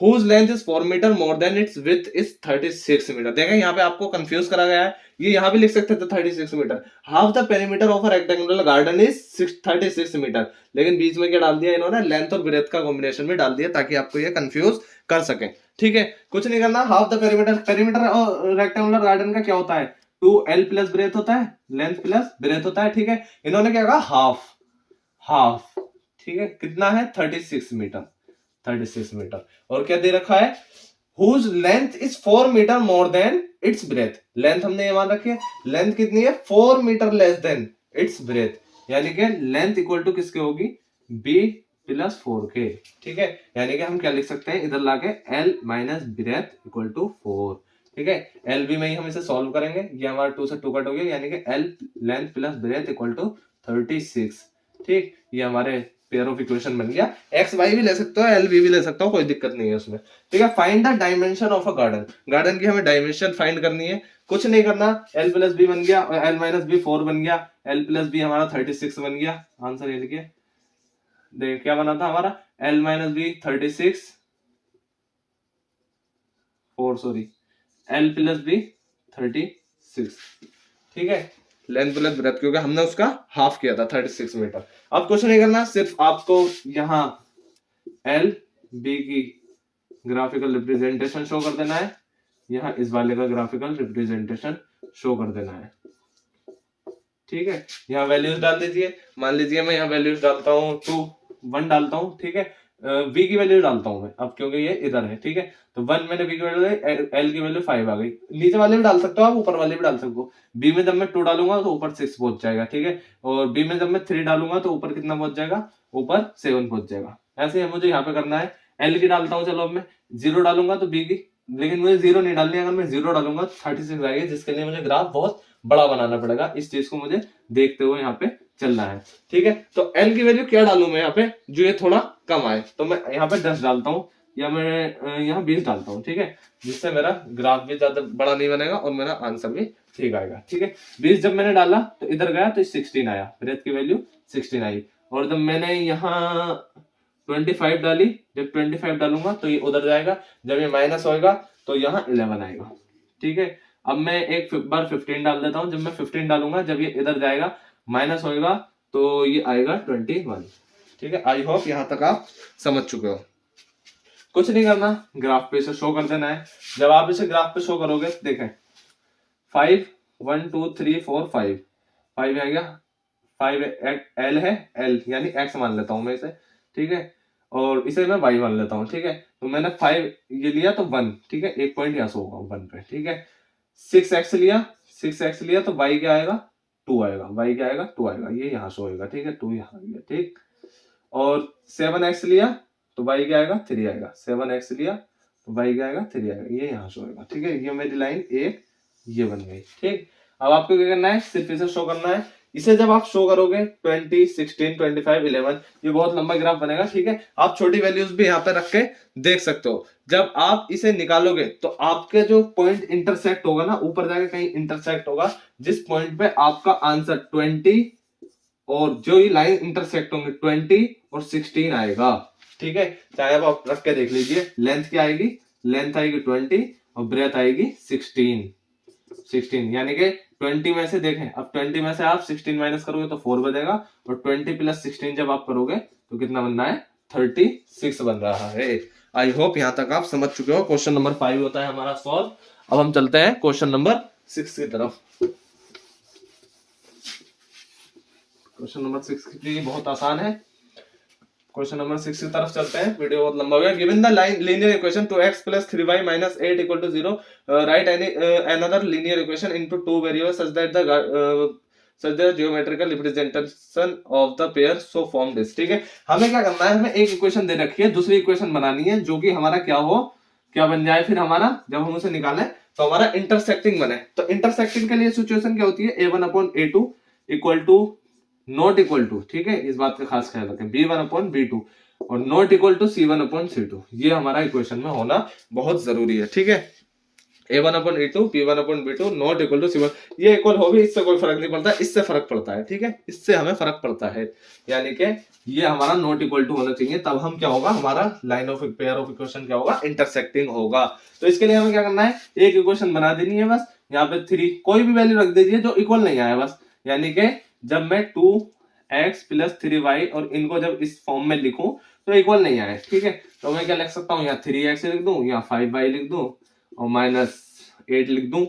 whose length is 4 meter more than its width is 36 metre. देखें यहाँ पे आपको कंफ्यूज करा गया है, ये यहाँ भी लिख सकते थे 36 metre. Half the perimeter of a rectangular garden is 36 metre, लेकिन बीच में क्या डाल दिया इन्होंने, लेंथ और ब्रेथ का कॉम्बिनेशन में डाल दिया ताकि आपको ये कंफ्यूज कर सके। ठीक है, कुछ नहीं करना। हाफ द पेरीमीटर, पेरीमीटर और रेक्टेंगुलर गार्डन का क्या होता है, 2l प्लस ब्रेथ होता है, लेंथ प्लस ब्रेथ होता है। ठीक है, इन्होंने क्या कहा, हाफ, हाफ, ठीक है, कितना है 36 मीटर, 36 मीटर। और क्या दे रखा है, whose length is 4 metre more than its breadth। Length हमने ये मान रखी है, लेंथ कितनी है 4 metre less than its breadth, यानी कि लेंथ इक्वल टू किसके होगी, b प्लस 4k। ठीक है, यानी कि हम क्या लिख सकते हैं, इधर लाके l minus breadth equal to 4। ठीक है, एल बी में ही हम इसे सॉल्व करेंगे, ये हमारा 2 से 2 कट हो गया, यानी कि l length plus breadth equal to 36। ठीक, ये हमारे पेयर ऑफ इक्वेशन बन गया। एक्स वाई भी ले सकते हो, एल बी भी ले सकते हो, कोई दिक्कत नहीं है उसमें। ठीक है, find the dimension of a garden. Garden की हमें डायमेंशन फाइंड करनी है, कुछ नहीं करना। एल प्लस बी बन गया और एल माइनस बी 4 बन गया, एल प्लस बी हमारा 36 बन गया। आंसर ये लिखिए, देखिए क्या बना था हमारा, l minus b 36, 4 sorry, l plus b 36। ठीक है, लेंथ प्लस ब्रेथ, क्योंकि हमने उसका हाफ किया था 36 मीटर। अब कुछ नहीं करना, सिर्फ आपको यहाँ एल बी की ग्राफिकल रिप्रेजेंटेशन शो कर देना है, यहाँ इस वाले का ग्राफिकल रिप्रेजेंटेशन शो कर देना है। ठीक है, यहाँ वैल्यूज डाल दीजिए। मान लीजिए मैं यहाँ वैल्यूज डालता हूँ 2, 1 डालता हूँ। ठीक है, v की वैल्यू डालता हूँ मैं अब, क्योंकि ये इधर है। ठीक है, तो 1 मैंने v की वैल्यू, l की वैल्यू 5 आ गई। नीचे वाले भी डाल सकते हो आप, ऊपर वाले भी डाल सकते हो। b में जब मैं 2 डालूंगा तो ऊपर 6 पहुंच जाएगा। ठीक है, और b में जब मैं 3 डालूंगा तो ऊपर कितना पहुंच जाएगा, ऊपर 7 पहुंच जाएगा। ऐसे मुझे यहाँ पे करना है। l की डालता हूँ, चलो अब मैं 0 डालूंगा तो b की, लेकिन मुझे 0 नहीं डालनी है। अगर मैं 0 डालूंगा तो 36 आएगी, जिसके लिए मुझे ग्राफ बहुत बड़ा बनाना पड़ेगा। इस चीज को मुझे देखते हुए यहाँ पे चलना है। ठीक है, तो l की वैल्यू क्या डालूं मैं यहाँ पे, जो ये थोड़ा कम आए, तो मैं यहाँ पे 10 डालता हूँ, या मैं यहाँ 20 डालता हूँ। ठीक है, जिससे मेरा ग्राफ भी ज्यादा बड़ा नहीं बनेगा और मेरा आंसर भी ठीक आएगा। ठीक है, 20 जब मैंने डाला तो इधर गया तो 16 आया, ब्रेथ की वैल्यू 16 आई। और जब मैंने यहाँ 25 डाली, जब 25 डालूंगा तो ये उधर जाएगा, जब ये माइनस होएगा तो यहाँ 11 आएगा। ठीक है, अब मैं एक बार 15 डाल देता हूँ, जब मैं 15 डालूंगा, जब ये इधर जाएगा माइनस होएगा तो ये आएगा 21। ठीक है, आई होप यहाँ तक आप समझ चुके हो। कुछ नहीं करना, ग्राफ पे इसे शो कर देना है। जब आप इसे ग्राफ पे शो करोगे, देखें 5, 1, 2, 3, 4, 5 आ गया, 5 एल है, एल यानी एक्स मान लेता हूं मैं इसे। ठीक है, और इसे मैं वाई मान लेता हूँ। ठीक है, तो मैंने 5 ये लिया तो 1, ठीक है, एक पॉइंट यहाँ से होगा 1 पे। ठीक है, 6x लिया, 6x लिया तो y क्या आएगा, 2 आएगा, y क्या आएगा, 2 आएगा, ये यहाँ से होएगा। ठीक है, 2 यहाँ आ गया। ठीक, और 7x लिया तो y क्या आएगा, 3 आएगा, 7x लिया तो y क्या आएगा, 3 आएगा, ये यहाँ से होएगा। ठीक है, ये मेरी लाइन एक ये बन गई। ठीक, अब आपको क्या करना है, सिर्फ इसे शो करना है। इसे जब आप शो करोगे 20, 16, 25, 11, ये बहुत लंबा ग्राफ बनेगा। ठीक है, आप छोटी वैल्यूज भी यहाँ पे रख के देख सकते हो। जब आप इसे निकालोगे तो आपके जो पॉइंट इंटरसेक्ट होगा ना, ऊपर जाके कहीं इंटरसेक्ट होगा, जिस पॉइंट पे आपका आंसर 20 और जो ये लाइन इंटरसेक्ट होंगे 20 और 16 आएगा। ठीक है, चाहे आप रख के देख लीजिए। लेंथ क्या आएगी, लेंथ आएगी 20 और ब्रेथ आएगी 16, यानी कि 20 में से देखें, अब 20 में से आप 16 माइनस करोगे तो 4 बनेगा, और 20 प्लस 16 जब आप करोगे तो कितना बनना है, 36 बन रहा है। आई होप यहाँ तक आप समझ चुके हो। क्वेश्चन नंबर 5 होता है हमारा सॉल्व। अब हम चलते हैं क्वेश्चन नंबर 6 की तरफ। क्वेश्चन नंबर 6 की बहुत आसान है। क्वेश्चन नंबर 6 की तरफ चलते हैं, वीडियो बहुत लंबा हो गया। Given the line linear equation 2x + 3y - 8 = 0, right any another linear equation into two variables such that geometrical representation of the pair so form this. ठीक है, हमें क्या करना है, हमें एक इक्वेशन दे रखी है, दूसरी इक्वेशन बनानी है जो कि हमारा क्या हो, क्या बन जाए फिर हमारा, जब हम उसे निकालें तो हमारा इंटरसेक्टिंग बने। तो इंटरसेक्टिंग के लिए सिचुएशन क्या होती है, a1/a2 equal to not equal to, ठीक है, इस बात का खास ख्याल रखें, b1/b2 और नॉट इक्वल टू c1/c2, ये हमारा इक्वेशन में होना बहुत जरूरी है। ठीक है, a1/a2 b1/b2 not equal to c1, ये इक्वल हो भी, इससे कोई फर्क नहीं पड़ता, इससे फर्क पड़ता है। ठीक है, इससे हमें फर्क पड़ता है, यानी कि ये हमारा नॉट इक्वल टू होना चाहिए, तब हम क्या होगा, हमारा line of pair of equation क्या होगा, इंटरसेक्टिंग होगा। तो इसके लिए हमें क्या करना है, एक इक्वेशन बना देनी है बस, यहाँ पे 3 कोई भी वैल्यू रख दीजिए जो इक्वल नहीं आया बस, यानी कि जब मैं 2x + 3y और इनको जब इस फॉर्म में लिखूं तो इक्वल नहीं आए। ठीक है, तो मैं क्या लिख सकता हूँ, यहाँ 3x लिख दूं, यहाँ 5y लिख दूं और -8 लिख दूं।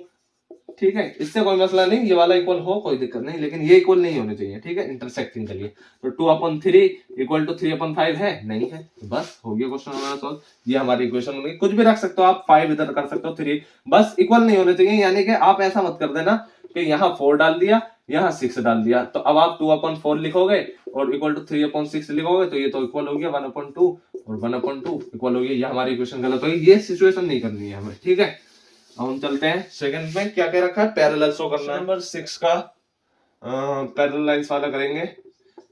ठीक है, इससे कोई मसला नहीं, ये वाला इक्वल हो कोई दिक्कत नहीं, लेकिन ये इक्वल नहीं होने चाहिए। ठीक है, इंटरसेक्टिंग के लिए तो 2/3 इक्वल टू 3/5 है, नहीं है, तो बस हो गया क्वेश्चन हमारा सॉल्व। ये हमारी इक्वेशन होगी, कुछ भी रख सकते हो आप, 5 इधर कर सकते हो, 3, बस इक्वल नहीं होने चाहिए। यानी कि आप ऐसा मत कर देना कि यहाँ 4 डाल दिया, यहाँ 6 डाल दिया, तो अब आप 2/4 लिखोगे और इक्वल टू 3/6 लिखोगे, तो ये तो इक्वल हो गया 1/2 और 1/2 इक्वल हो गया, ये हमारी इक्वेशन गलत होगी, ये सिचुएशन नहीं करनी है हमें। ठीक है, अब हम चलते हैं सेकंड में, क्या क्या रखा है, पैरेलल शो करना है। नंबर 6 का पैरेलल लाइंस वाला करेंगे,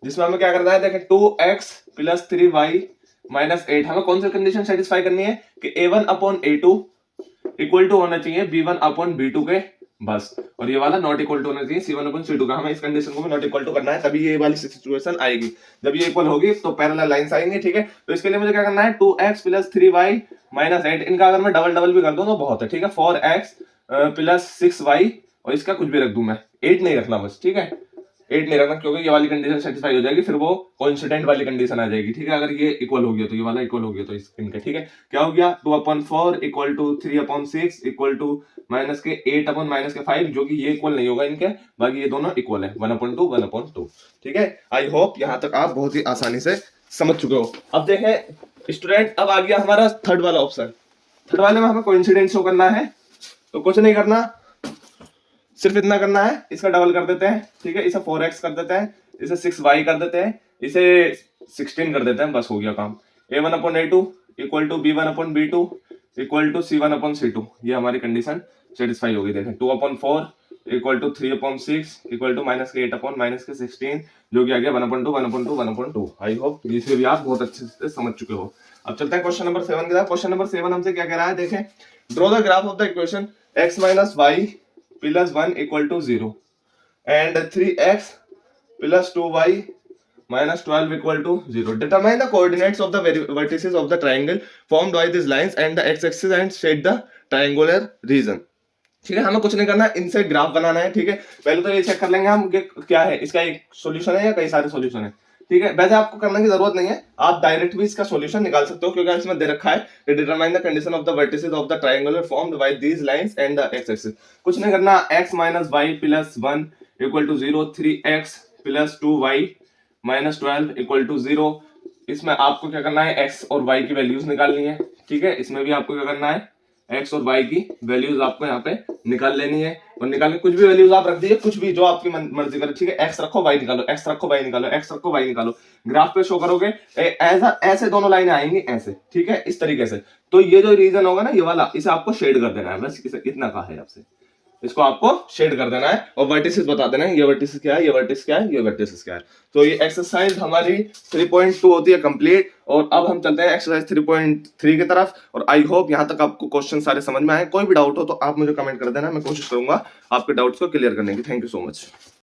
जिसमें हमें क्या करना है, देखें 2x + 3y - 8, हमें कौन सी कंडीशन सेटिस्फाई करनी है कि a1/a2 इक्वल टू होना चाहिए b1/b2 के बस, और ये वाला नॉट इक्वल टू होना चाहिए c1/c2 का। हमें इस कंडीशन को भी नॉट इक्वल टू करना है, तभी ये वाली सिचुएशन आएगी, जब ये इक्वल होगी तो पैरेलल लाइंस आएंगे। ठीक है, तो इसके लिए मुझे क्या करना है, 2x + 3y - 8, इनका अगर मैं डबल भी कर दूं तो बहुत है। ठीक है, 4x + 6y और इसका कुछ भी रख दूं मैं, 8 नहीं रखना बस। ठीक है, 8 नहीं रखना, क्योंकि ये वाली कंडीशन सेटिस्फाई हो जाएगी, फिर वो कोइंसिडेंट वाली कंडीशन आ जाएगी। ठीक है, अगर ये इक्वल हो गया तो ये वाला इक्वल हो गया तो इनका। ठीक है, क्या हो गया, 2/4 इक्वल टू 3/6 इक्वल टू -8/-5, जो कि ये इक्वल नहीं होगा इनके, बाकी ये दोनों इक्वल है, 1/2 1/2। ठीक है, आई होप यहाँ तक आप बहुत ही आसानी से समझ चुके हो। अब देखें स्टूडेंट, अब आ गया हमारा थर्ड वाला ऑप्शन। थर्ड वाले में हमें कोइंसिडेंट शो करना है, तो कुछ नहीं करना, सिर्फ इतना करना है, इसका डबल कर देते हैं। ठीक है, इसे 4x कर देते हैं, इसे 6y कर देते हैं, इसे 16 कर देते हैं, बस हो गया काम। a1/a2 equal to b1/b2 equal to c1/c2, ये हमारी कंडीशन सेटिस्फाई होगी। देखें 2/4 इक्वल टू 3/6 इक्वल टू -8/-16, जो कि आ गया 1/2 1/2 1/2। आई होप इसे भी आप बहुत अच्छे से समझ चुके हो। अब चलते हैं क्वेश्चन नंबर 7 की तरफ। क्वेश्चन नंबर 7 हमसे क्या कह रहा है, देखें draw the graph of the equation x - y + 1 equal to 0 and 3x + 2y - 12 equal to 0. Determine the coordinates of the vertices of the triangle formed by these lines and the x-axis and set the triangular region. ठीक है, हमें कुछ नहीं करना है, इनसे graph बनाना है। ठीक है, पहले तो ये चेक कर लेंगे हम कि क्या है, इसका एक सॉल्यूशन है या कई सारे सॉल्यूशन है। ठीक है, वैसे आपको करने की जरूरत नहीं है, आप डायरेक्ट भी इसका सॉल्यूशन निकाल सकते हो, क्योंकि इसमें दे रखा है determine the condition of the vertices of the triangular formed by these lines and the x axis. कुछ नहीं करना, x - y + 1 equal to 0, 3x + 2y - 12 equal to 0। इसमें आपको क्या करना है, x और y की वैल्यूज निकालनी है। ठीक है, इसमें भी आपको क्या करना है, x और y की वैल्यूज आपको यहाँ पे निकाल लेनी है, और निकाल के कुछ भी वैल्यूज आप रख दीजिए, कुछ भी जो आपकी मर्जी करे। ठीक है, x रखो y निकालो, x रखो y निकालो, x रखो y निकालो, ग्राफ पे शो करोगे ऐसे दोनों लाइनें आएंगी ऐसे। ठीक है, इस तरीके से। तो ये जो रीजन होगा ना, ये वाला, इसे आपको शेड कर देना है, बस इसे इतना कहा है आपसे, इसको आपको शेड कर देना है और वर्टिसेस बता देना है, ये वर्टिस क्या है, ये वर्टिस क्या है, ये वर्टिस क्या है। तो ये एक्सरसाइज हमारी 3.2 होती है कंप्लीट, और अब हम चलते हैं एक्सरसाइज 3.3 की तरफ। और आई होप यहाँ तक आपको क्वेश्चन सारे समझ में आए। कोई भी डाउट हो तो आप मुझे कमेंट कर देना, मैं कोशिश करूंगा आपके डाउट्स को क्लियर करने की। Thank you so much.